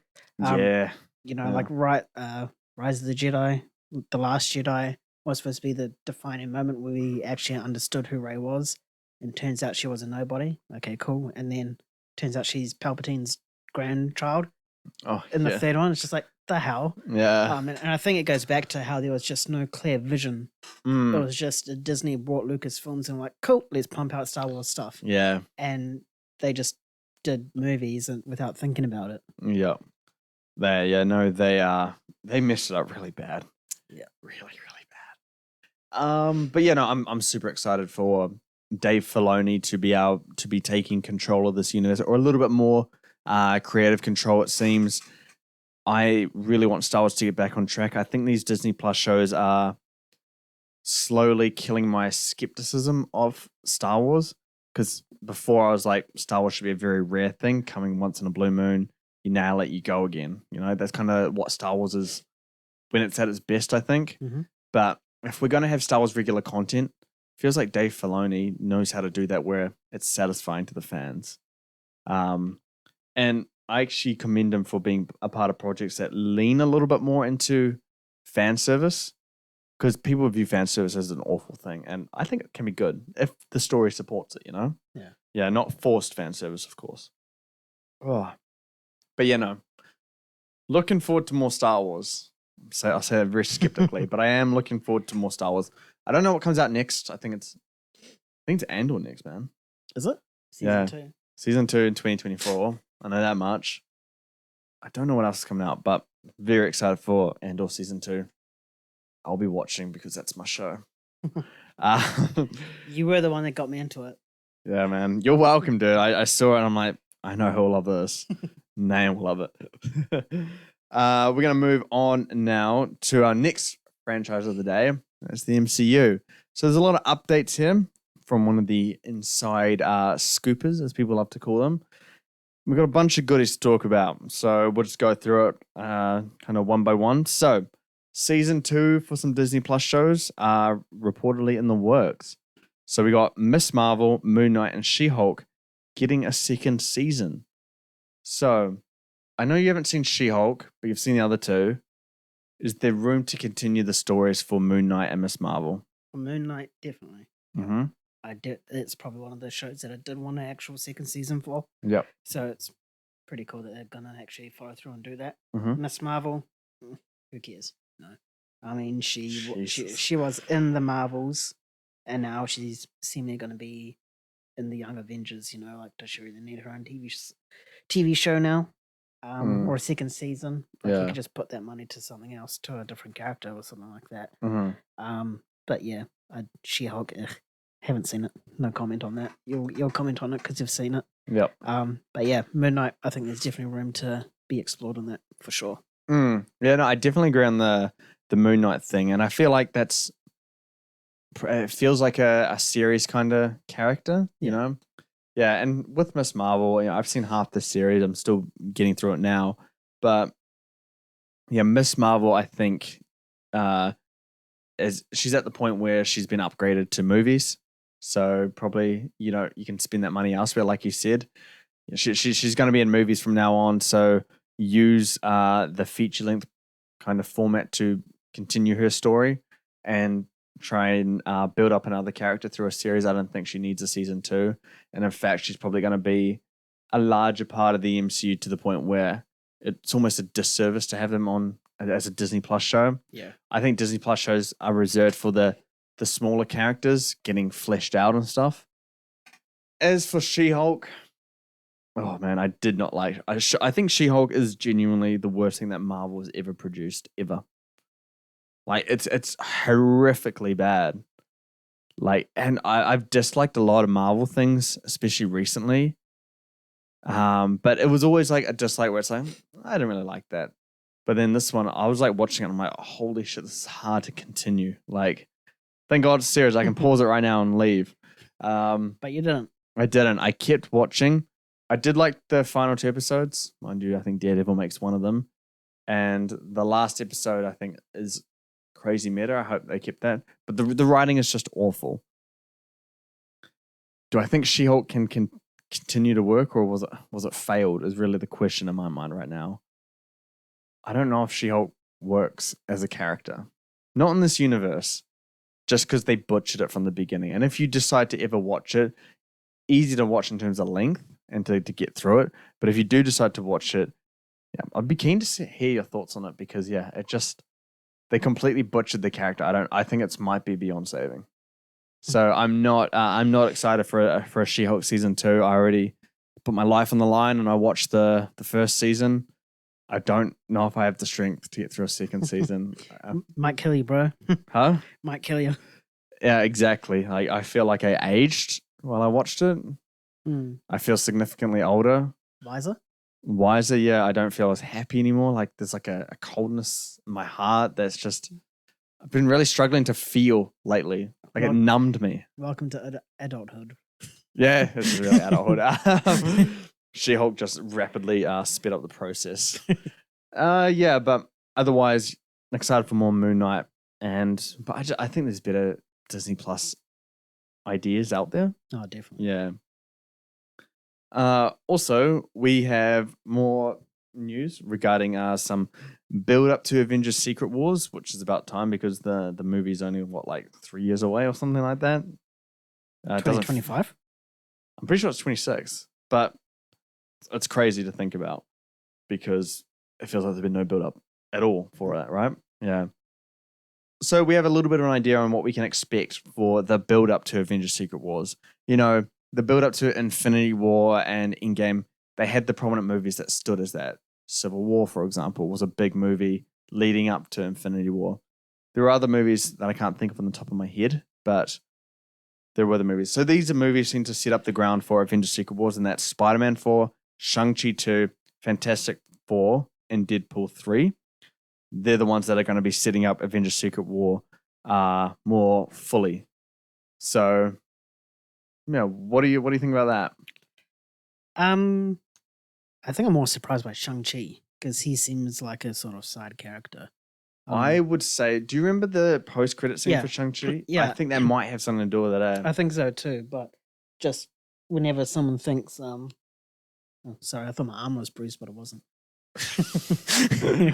Like Rise of the Jedi, The Last Jedi was supposed to be the defining moment where we actually understood who Rey was, and turns out she was a nobody. Okay, cool. And then turns out she's Palpatine's grandchild. Oh, in the third one, it's just like, the hell? Yeah. And I think it goes back to how there was just no clear vision. It was just Disney brought Lucasfilms and like, cool, let's pump out Star Wars stuff. Yeah. And they just did movies and without thinking about it. Yeah. They messed it up really bad. Yeah. Really, really bad. But yeah, no, I'm super excited for Dave Filoni to be able to be taking control of this universe, or a little bit more creative control, it seems. I really want Star Wars to get back on track. I think these Disney Plus shows are slowly killing my skepticism of Star Wars. Because before I was like, Star Wars should be a very rare thing, coming once in a blue moon. You nail it, you go again. You know, that's kind of what Star Wars is when it's at its best, I think. Mm-hmm. But if we're going to have Star Wars regular content, it feels like Dave Filoni knows how to do that where it's satisfying to the fans. And I actually commend him for being a part of projects that lean a little bit more into fan service, because people view fan service as an awful thing. And I think it can be good if the story supports it, you know? Yeah. Yeah, not forced fan service, of course. Oh. But yeah, no. Looking forward to more Star Wars. So I'll say that very skeptically, but I am looking forward to more Star Wars. I don't know what comes out next. I think it's Andor next, man. Is it? Yeah. Season 2. Season 2 in 2024. I know that much. I don't know what else is coming out, but very excited for Andor Season 2. I'll be watching because that's my show. You were the one that got me into it. Yeah, man. You're welcome, dude. I saw it and I'm like, I know who'll love this. Name will love it. We're going to move on now to our next franchise of the day. That's the MCU. So there's a lot of updates here from one of the inside scoopers, as people love to call them. We've got a bunch of goodies to talk about, so we'll just go through it kind of one by one. So, Season 2 for some Disney Plus shows are reportedly in the works. So we got Miss Marvel, Moon Knight, and She-Hulk getting a second season. So, I know you haven't seen She-Hulk, but you've seen the other two. Is there room to continue the stories for Moon Knight and Miss Marvel? For Moon Knight, definitely. Mm-hmm. It's probably one of those shows that I did want an actual second season for. Yep. So it's pretty cool that they're gonna actually follow through and do that. Mm-hmm. Miss Marvel, who cares? No, I mean she was in the Marvels, and now she's seemingly gonna be in the Young Avengers. You know, like does she really need her own TV show now, or a second season? Like you could just put that money to something else, to a different character or something like that. Mm-hmm. But yeah, She-Hulk. Haven't seen it. No comment on that. You'll comment on it because you've seen it. Yep. But yeah, Moon Knight, I think there's definitely room to be explored on that for sure. Yeah, no, I definitely agree on the Moon Knight thing, and I feel like it feels like a series kind of character, you know? Yeah, and with Miss Marvel, you know, I've seen half the series. I'm still getting through it now, but yeah, Miss Marvel, I think, she's at the point where she's been upgraded to movies. So probably, you know, you can spend that money elsewhere, like you said. She's going to be in movies from now on. So use the feature length kind of format to continue her story and try and build up another character through a series. I don't think she needs a season 2. And in fact, she's probably going to be a larger part of the MCU to the point where it's almost a disservice to have them on as a Disney Plus show. Yeah. I think Disney Plus shows are reserved for the smaller characters getting fleshed out and stuff. As for She-Hulk, oh man, I did not like. I think She-Hulk is genuinely the worst thing that Marvel has ever produced ever. Like it's horrifically bad. Like, and I've disliked a lot of Marvel things, especially recently. But it was always like a dislike where it's like I didn't really like that. But then this one, I was like watching it. I'm like, holy shit, this is hard to continue. Like, thank God it's serious. I can pause it right now and leave. But you didn't. I didn't. I kept watching. I did like the final 2 episodes. Mind you, I think Daredevil makes one of them. And the last episode, I think, is crazy meta. I hope they kept that. But the writing is just awful. Do I think She-Hulk can continue to work, or was it failed? Is really the question in my mind right now. I don't know if She-Hulk works as a character. Not in this universe. Just because they butchered it from the beginning. And if you decide to ever watch it, easy to watch in terms of length and to get through it. But if you do decide to watch it, Yeah, I'd be keen to hear your thoughts on it because they completely butchered the character. I think it might be beyond saving. So I'm not excited for a She-Hulk season 2. I already put my life on the line and I watched the first season. I don't know if I have the strength to get through a second season. Might kill you, bro. Huh? Might kill you. Yeah, exactly. I feel like I aged while I watched it. I feel significantly older. Wiser, yeah. I don't feel as happy anymore. Like there's like a coldness in my heart that's just, I've been really struggling to feel lately. Like it numbed me. Welcome to adulthood. Yeah, it's really adulthood. She-Hulk just rapidly sped up the process. Yeah, but otherwise, excited for more Moon Knight. But I think there's better Disney Plus ideas out there. Oh, definitely. Yeah. Also, we have more news regarding some build up to Avengers Secret Wars, which is about time because the movie's only, 3 years away or something like that? 2025? I'm pretty sure it's 26, but it's crazy to think about because it feels like there's been no build up at all for it, right? Yeah. So we have a little bit of an idea on what we can expect for the build up to Avengers Secret Wars. You know, the build up to Infinity War and Endgame, they had the prominent movies that stood as that. Civil War, for example, was a big movie leading up to Infinity War. There are other movies that I can't think of on the top of my head, but there were the movies. So these are movies seem to set up the ground for Avengers Secret Wars, and that's Spider-Man 4, Shang-Chi 2, Fantastic Four, and Deadpool 3. They're the ones that are going to be setting up Avengers Secret War more fully. So, yeah, what do you think about that? I think I'm more surprised by Shang-Chi because he seems like a sort of side character. I would say, do you remember the post-credit scene for Shang-Chi? Yeah. I think that might have something to do with it. I think so too, but just whenever someone thinks, sorry, I thought my arm was bruised, but it wasn't.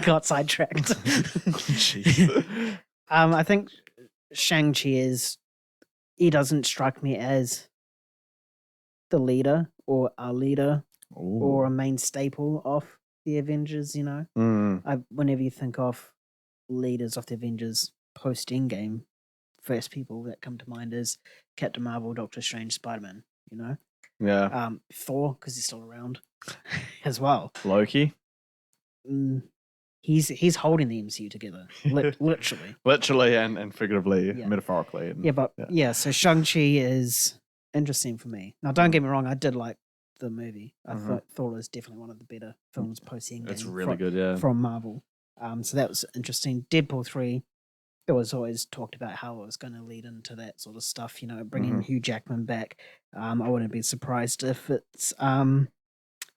Got sidetracked. I think Shang-Chi he doesn't strike me as the leader or a leader or a main staple of the Avengers, you know. Whenever you think of leaders of the Avengers post Endgame, first people that come to mind is Captain Marvel, Doctor Strange, Spider-Man, you know. Yeah. Thor, because he's still around as well. Loki. He's holding the MCU together, literally. Literally and figuratively, metaphorically. So Shang-Chi is interesting for me. Now, don't get me wrong, I did like the movie. I thought Thor was definitely one of the better films post-Endgame. It's really good, yeah. From Marvel. So that was interesting. Deadpool 3, it was always talked about how it was going to lead into that sort of stuff, you know, bringing Hugh Jackman back. I wouldn't be surprised if it's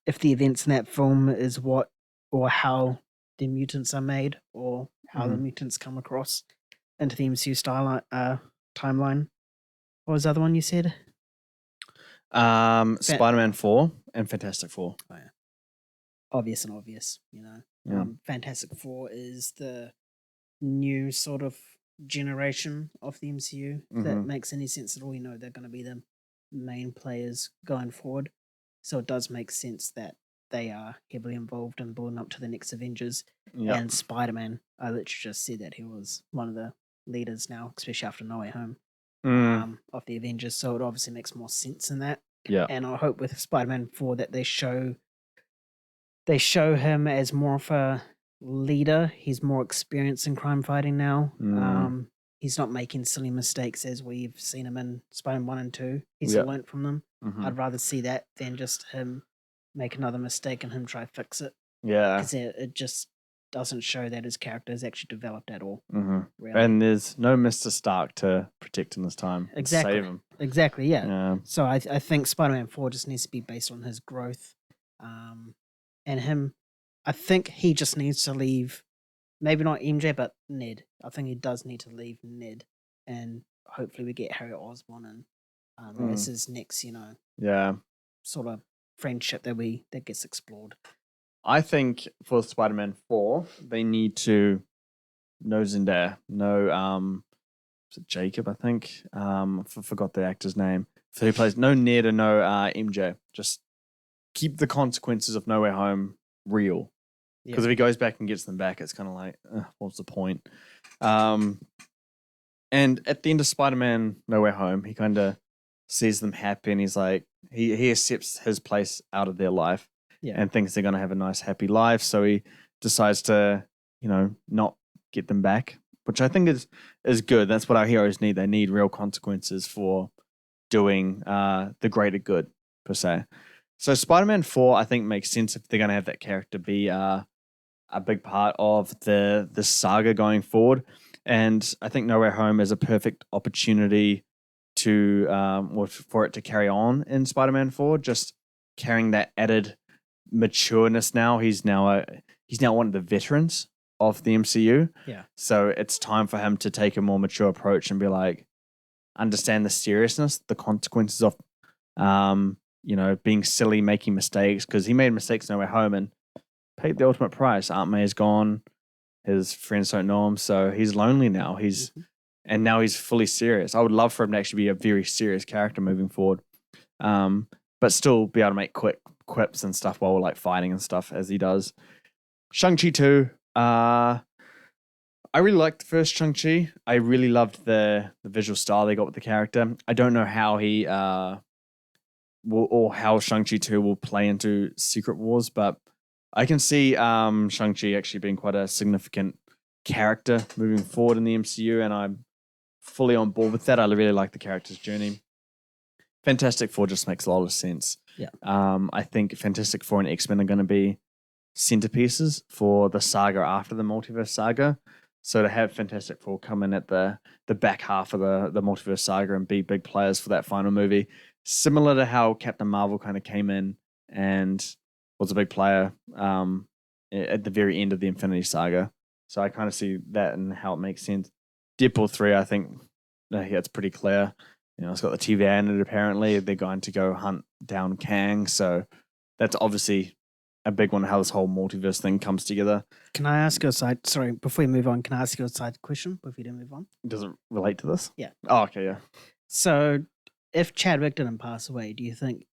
if the events in that film is what or how the mutants are made or how the mutants come across into the MCU style timeline. What was the other one you said? Spider-Man 4 and Fantastic Four. Oh, yeah. Obvious, you know. Yeah. Fantastic Four is the new sort of generation of the MCU. If that makes any sense at all, you know, they're going to be the main players going forward. So it does make sense that they are heavily involved in building up to the next Avengers. Yep. And Spider-Man, I literally just said that he was one of the leaders now, especially after No Way Home, of the Avengers. So it obviously makes more sense in that. Yeah. And I hope with Spider-Man 4 that they show him as more of a leader. He's more experienced in crime fighting now. He's not making silly mistakes as we've seen him in Spider-Man 1 and 2. He's learnt from them. I'd rather see that than just him make another mistake and him try to fix it. Yeah. Because it just doesn't show that his character is actually developed at all. Really. And there's no Mr. Stark to protect in this time. Exactly. Save him. Exactly, yeah. So I think Spider-Man 4 just needs to be based on his growth. And him, I think he just needs to leave, maybe not MJ, but Ned. I think he does need to leave Ned. And hopefully we get Harry Osborn and as his next, you know, sort of friendship that gets explored. I think for Spider-Man 4, they need to know Zendaya, know was it Jacob, I think? Forgot the actor's name. So he plays no Ned or no MJ. Just keep the consequences of No Way Home real. Because if he goes back and gets them back, it's kind of like, what's the point? And at the end of Spider-Man No Way Home, he kind of sees them happy and he's like, he accepts his place out of their life and thinks they're going to have a nice, happy life. So he decides to, not get them back, which I think is good. That's what our heroes need. They need real consequences for doing the greater good, per se. So Spider-Man 4, I think, makes sense if they're going to have that character be a big part of the saga going forward. And I think No Way Home is a perfect opportunity for it to carry on in Spider-Man 4, just carrying that added matureness now. He's now one of the veterans of the MCU. Yeah. So it's time for him to take a more mature approach and be like, understand the seriousness, the consequences of, being silly, making mistakes, because he made mistakes No Way Home and paid the ultimate price. Aunt May is gone. His friends don't know him, so he's lonely now. And now he's fully serious. I would love for him to actually be a very serious character moving forward, but still be able to make quick quips and stuff while we're like fighting and stuff as he does. Shang-Chi 2. I really liked the first Shang-Chi. I really loved the visual style they got with the character. I don't know how he how Shang-Chi 2 will play into Secret Wars, but I can see Shang-Chi actually being quite a significant character moving forward in the MCU, and I'm fully on board with that. I really like the character's journey. Fantastic Four just makes a lot of sense. Yeah. I think Fantastic Four and X-Men are going to be centerpieces for the saga after the multiverse saga. So to have Fantastic Four come in at the back half of the multiverse saga and be big players for that final movie, similar to how Captain Marvel kind of came in and was a big player at the very end of the Infinity Saga. So I kind of see that and how it makes sense. Deadpool 3, I think it's pretty clear. It's got the TVA in it apparently. They're going to go hunt down Kang. So that's obviously a big one, how this whole multiverse thing comes together. Can I ask you before we move on, can I ask you a side question before you don't move on? Does it relate to this? Yeah. Oh, okay, yeah. So if Chadwick didn't pass away, do you think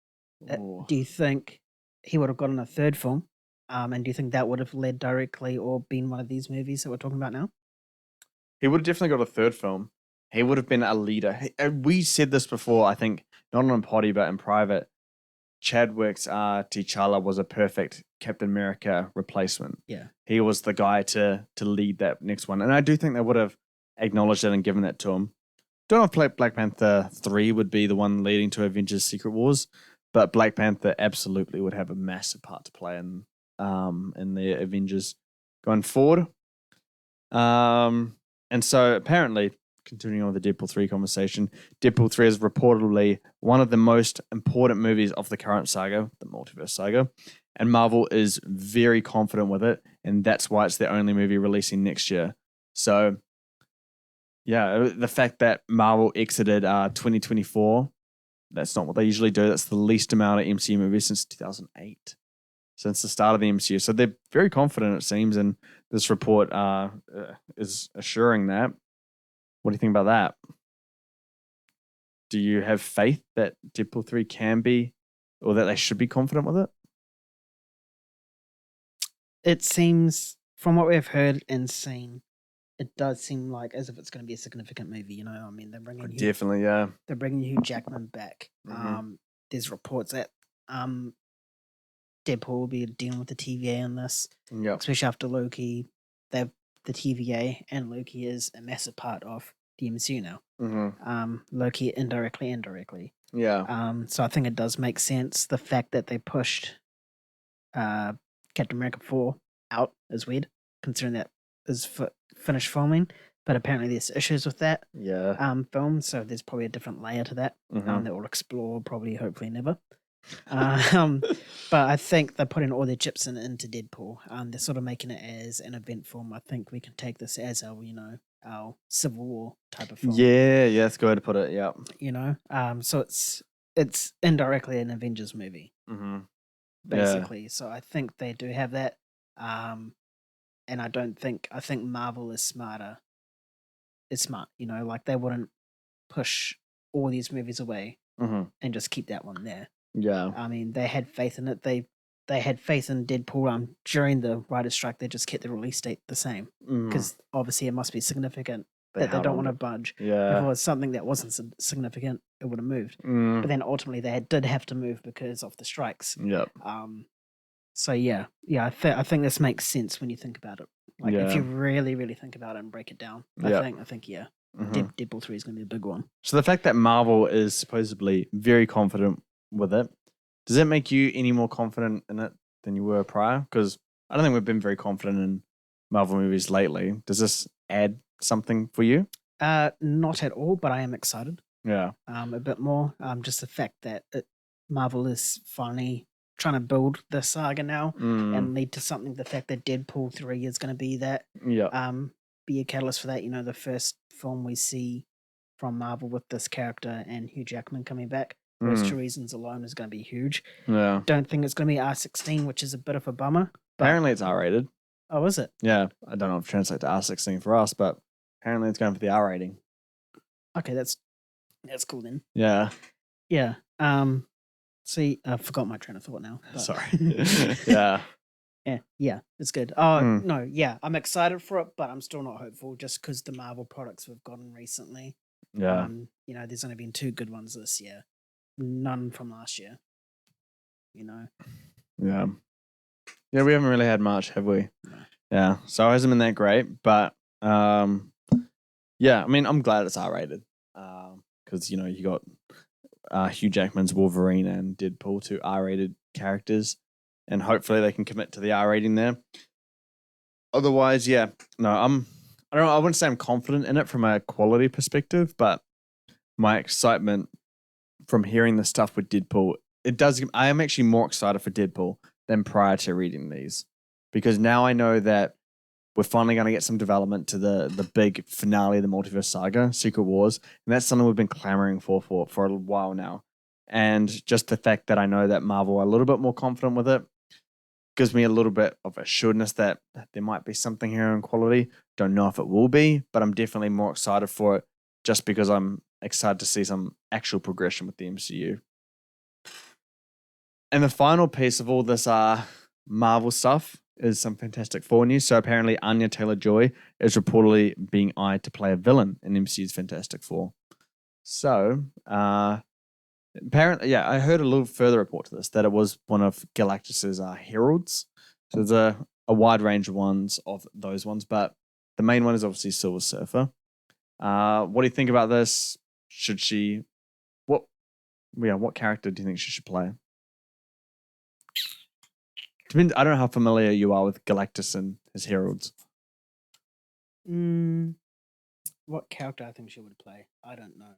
he would have gotten a third film? And do you think that would have led directly or been one of these movies that we're talking about now? He would have definitely got a third film. He would have been a leader. We said this before, I think, not on potty, but in private. Chadwick's T'Challa was a perfect Captain America replacement. Yeah. He was the guy to lead that next one. And I do think they would have acknowledged it and given that to him. Don't know if Black Panther 3 would be the one leading to Avengers Secret Wars, but Black Panther absolutely would have a massive part to play in the Avengers going forward. And so apparently, continuing on with the Deadpool 3 conversation, Deadpool 3 is reportedly one of the most important movies of the current saga, the multiverse saga, and Marvel is very confident with it, and that's why it's the only movie releasing next year. So, yeah, the fact that Marvel exited 2024, that's not what they usually do. That's the least amount of MCU movies since 2008, since the start of the MCU. So they're very confident, it seems, and this report is assuring that. What do you think about that? Do you have faith that Deadpool 3 can be, or that they should be confident with it? It seems, from what we've heard and seen, it does seem like as if it's going to be a significant movie. I mean, they're bringing definitely, yeah. They're bringing Hugh Jackman back. Mm-hmm. There's reports that Deadpool will be dealing with the TVA in this, especially after Loki. The TVA and Loki is a massive part of the MCU now. Mm-hmm. Loki indirectly. Yeah. So I think it does make sense. The fact that they pushed Captain America 4 out is weird, considering that is finished filming. But apparently there's issues with that film, so there's probably a different layer to that that we'll explore probably, hopefully never. But I think they're putting all their chips into Deadpool. They're sort of making it as an event film. I think we can take this as our Civil War type of film. Yeah, that's good way to put it. Yeah. So it's indirectly an Avengers movie, basically. Yeah. So I think they do have that. And I think Marvel is smarter. It's smart, like they wouldn't push all these movies away and just keep that one there. Yeah. I mean, they had faith in it. They they had faith in Deadpool during the writer's strike. They just kept the release date the same because obviously it must be significant that they don't want to budge. If it was something that wasn't significant, it would have moved. But then ultimately they did have to move because of the strikes. Yep. So I think this makes sense when you think about it. Like if you really, really think about it and break it down, I think Deadpool 3 is going to be a big one. So the fact that Marvel is supposedly very confident with it, does it make you any more confident in it than you were prior? Because I don't think we've been very confident in Marvel movies lately. Does this add something for you? Not at all, but I am excited. Yeah. A bit more. Just the fact that Marvel is finally trying to build the saga now and lead to something. The fact that Deadpool 3 is going to be that. Yeah. Be a catalyst for that. You know, the first film we see from Marvel with this character and Hugh Jackman coming back. Those two reasons alone is going to be huge. Yeah. Don't think it's going to be R16, which is a bit of a bummer. Apparently it's R-rated. Oh, is it? Yeah. I don't know if it translates to R16 for us, but apparently it's going for the R rating. Okay, that's cool then. Yeah. Yeah. See, I forgot my train of thought now. But... Sorry. Yeah. Yeah, it's good. Oh, no, yeah, I'm excited for it, but I'm still not hopeful just because the Marvel products we've gotten recently. Yeah. You know, there's only been 2 good ones this year. None from last year. You know? Yeah. Yeah, we haven't really had much, have we? No. Yeah. So it hasn't been that great, but yeah, I mean, I'm glad it's R-rated. Because, you know, you got Hugh Jackman's Wolverine and Deadpool, 2 R-rated characters. And hopefully they can commit to the R rating there. Otherwise, yeah. No, I don't know, I wouldn't say I'm confident in it from a quality perspective, but my excitement from hearing the stuff with Deadpool, I am actually more excited for Deadpool than prior to reading these. Because now I know that we're finally going to get some development to the big finale of the Multiverse Saga, Secret Wars. And that's something we've been clamoring for a while now. And just the fact that I know that Marvel are a little bit more confident with it gives me a little bit of assuredness that there might be something here in quality. Don't know if it will be, but I'm definitely more excited for it just because I'm excited to see some actual progression with the MCU. And the final piece of all this Marvel stuff is some Fantastic Four news. So apparently Anya Taylor-Joy is reportedly being eyed to play a villain in MCU's Fantastic Four. So apparently, yeah, I heard a little further report to this that it was one of Galactus's heralds. So there's a wide range of those ones, but the main one is obviously Silver Surfer. What do you think about this? Should she? What character do you think she should play? I don't know how familiar you are with Galactus and his heralds. What character I think she would play? I don't know.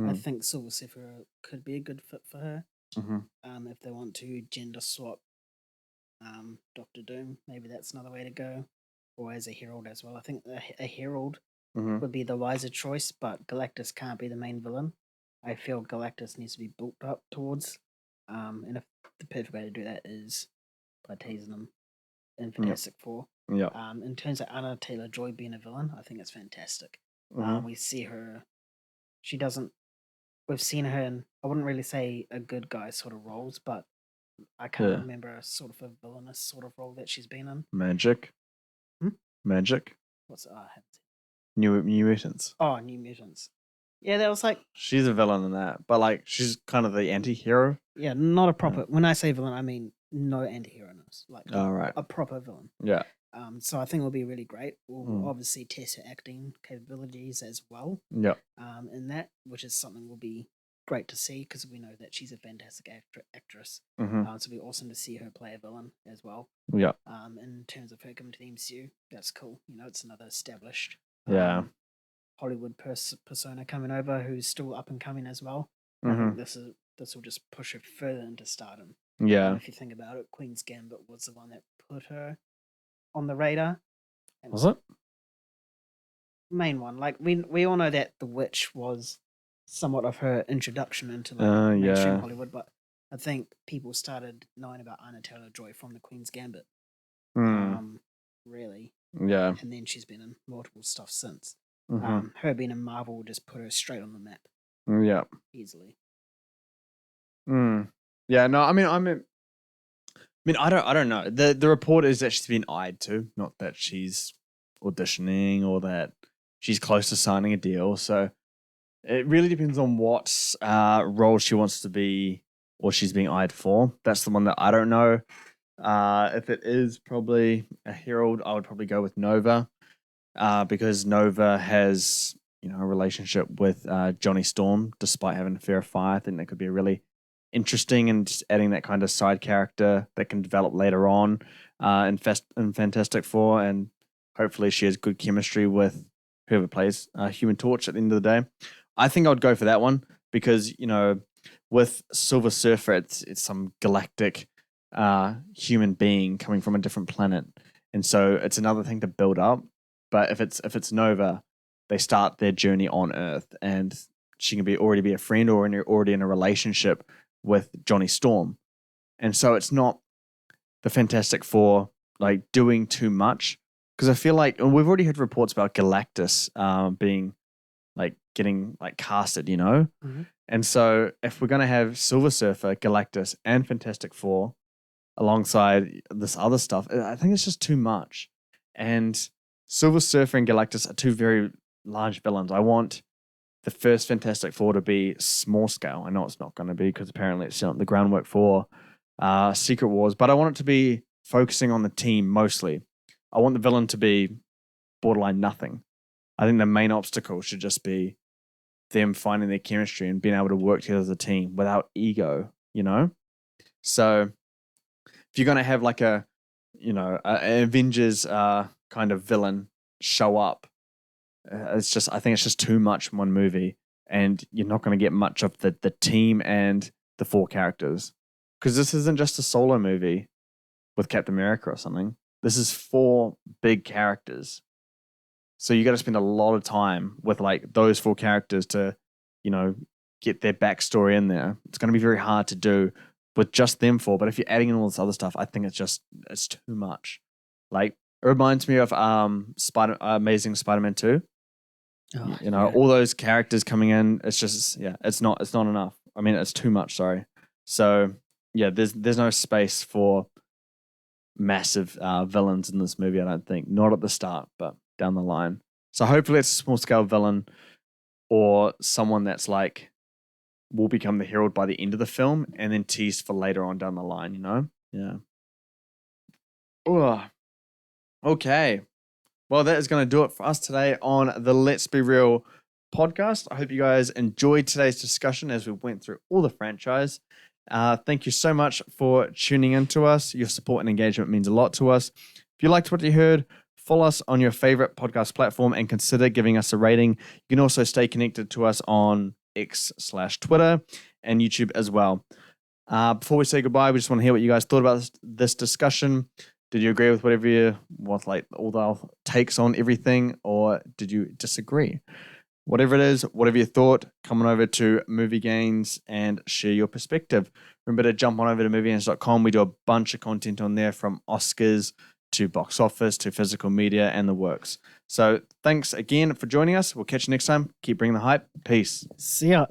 I think Silver Surfer could be a good fit for her. If they want to gender swap Doctor Doom, maybe that's another way to go. Or as a herald as well. I think a herald would be the wiser choice, but Galactus can't be the main villain. I feel Galactus needs to be built up towards. And if the perfect way to do that is by teasing him in Fantastic Four. Yeah. In terms of Anya Taylor-Joy being a villain, I think it's fantastic. We see her. We've seen her in, I wouldn't really say a good guy sort of roles, but I can't remember a sort of a villainous sort of role that she's been in. Magic. Magic. What's it? I haven't seen. New Mutants. Oh, New Mutants. Yeah, that was like... She's a villain in that, but like she's kind of the anti-hero. Yeah, not a proper... When I say villain, I mean no anti-hero-ness. Like a proper villain. Yeah. So I think it'll be really great. We'll obviously test her acting capabilities as well. Yeah. In that, which is something will be great to see because we know that she's a fantastic actress. So it'll be awesome to see her play a villain as well. Yeah. In terms of her coming to the MCU, that's cool. You know, it's another established Hollywood persona coming over who's still up and coming as well. I think this will just push her further into stardom. Yeah. If you think about it, Queen's Gambit was the one that put her on the radar. Was it? Main one. Like we all know that The Witch was somewhat of her introduction into mainstream Hollywood, but I think people started knowing about Anya Taylor-Joy from the Queen's Gambit. Really. Yeah. And then she's been in multiple stuff since. Her being in Marvel just put her straight on the map. Yeah. Easily. Yeah, no, I mean, mean, I don't know. The report is that she's been eyed to, not that she's auditioning or that she's close to signing a deal. So it really depends on what role she wants to be or she's being eyed for. That's the one that I don't know. If it is probably a Herald, I would probably go with Nova, because Nova has a relationship with Johnny Storm, despite having an affair of fire. I think that could be a really interesting and just adding that kind of side character that can develop later on in Fantastic Four, and hopefully she has good chemistry with whoever plays Human Torch at the end of the day. I think I would go for that one because with Silver Surfer, it's some galactic human being coming from a different planet, and so it's another thing to build up. But if it's Nova, they start their journey on Earth, and she can already be a friend or already in a relationship with Johnny Storm, and so it's not the Fantastic Four like doing too much, because I feel like we've already heard reports about Galactus being like getting like casted, Mm-hmm. and so if we're gonna have Silver Surfer, Galactus, and Fantastic Four alongside this other stuff, I think it's just too much. And Silver Surfer and Galactus are two very large villains. I want the first Fantastic Four to be small scale. I know it's not going to be because apparently it's the groundwork for Secret Wars, but I want it to be focusing on the team mostly. I want the villain to be borderline nothing. I think the main obstacle should just be them finding their chemistry and being able to work together as a team without ego, So if you're going to have like a Avengers kind of villain show up, I think it's just too much in one movie, and you're not going to get much of the team and the four characters, because this isn't just a solo movie with Captain America or something. This is four big characters, so you got to spend a lot of time with like those four characters to get their backstory in there. It's going to be very hard to do with just them four, but if you're adding in all this other stuff, I think it's too much. Like, it reminds me of Amazing Spider-Man 2. Oh, all those characters coming in, it's just it's not enough. I mean, it's too much, sorry. So there's no space for massive villains in this movie, I don't think. Not at the start, but down the line. So hopefully it's a small scale villain or someone that's like will become the Herald by the end of the film and then teased for later on down the line, Yeah. Oh, okay. Well, that is going to do it for us today on the Let's Be Real podcast. I hope you guys enjoyed today's discussion as we went through all the franchise. Thank you so much for tuning in to us. Your support and engagement means a lot to us. If you liked what you heard, follow us on your favorite podcast platform and consider giving us a rating. You can also stay connected to us on X/Twitter and YouTube as well. Before we say goodbye, we just want to hear what you guys thought about this discussion. Did you agree with all the takes on everything, or did you disagree? Whatever it is, whatever you thought, come on over to MovieGainz and share your perspective. Remember to jump on over to MovieGainz.com. We do a bunch of content on there, from Oscars to box office to physical media and the works. So thanks again for joining us. We'll catch you next time. Keep bringing the hype. Peace. See ya.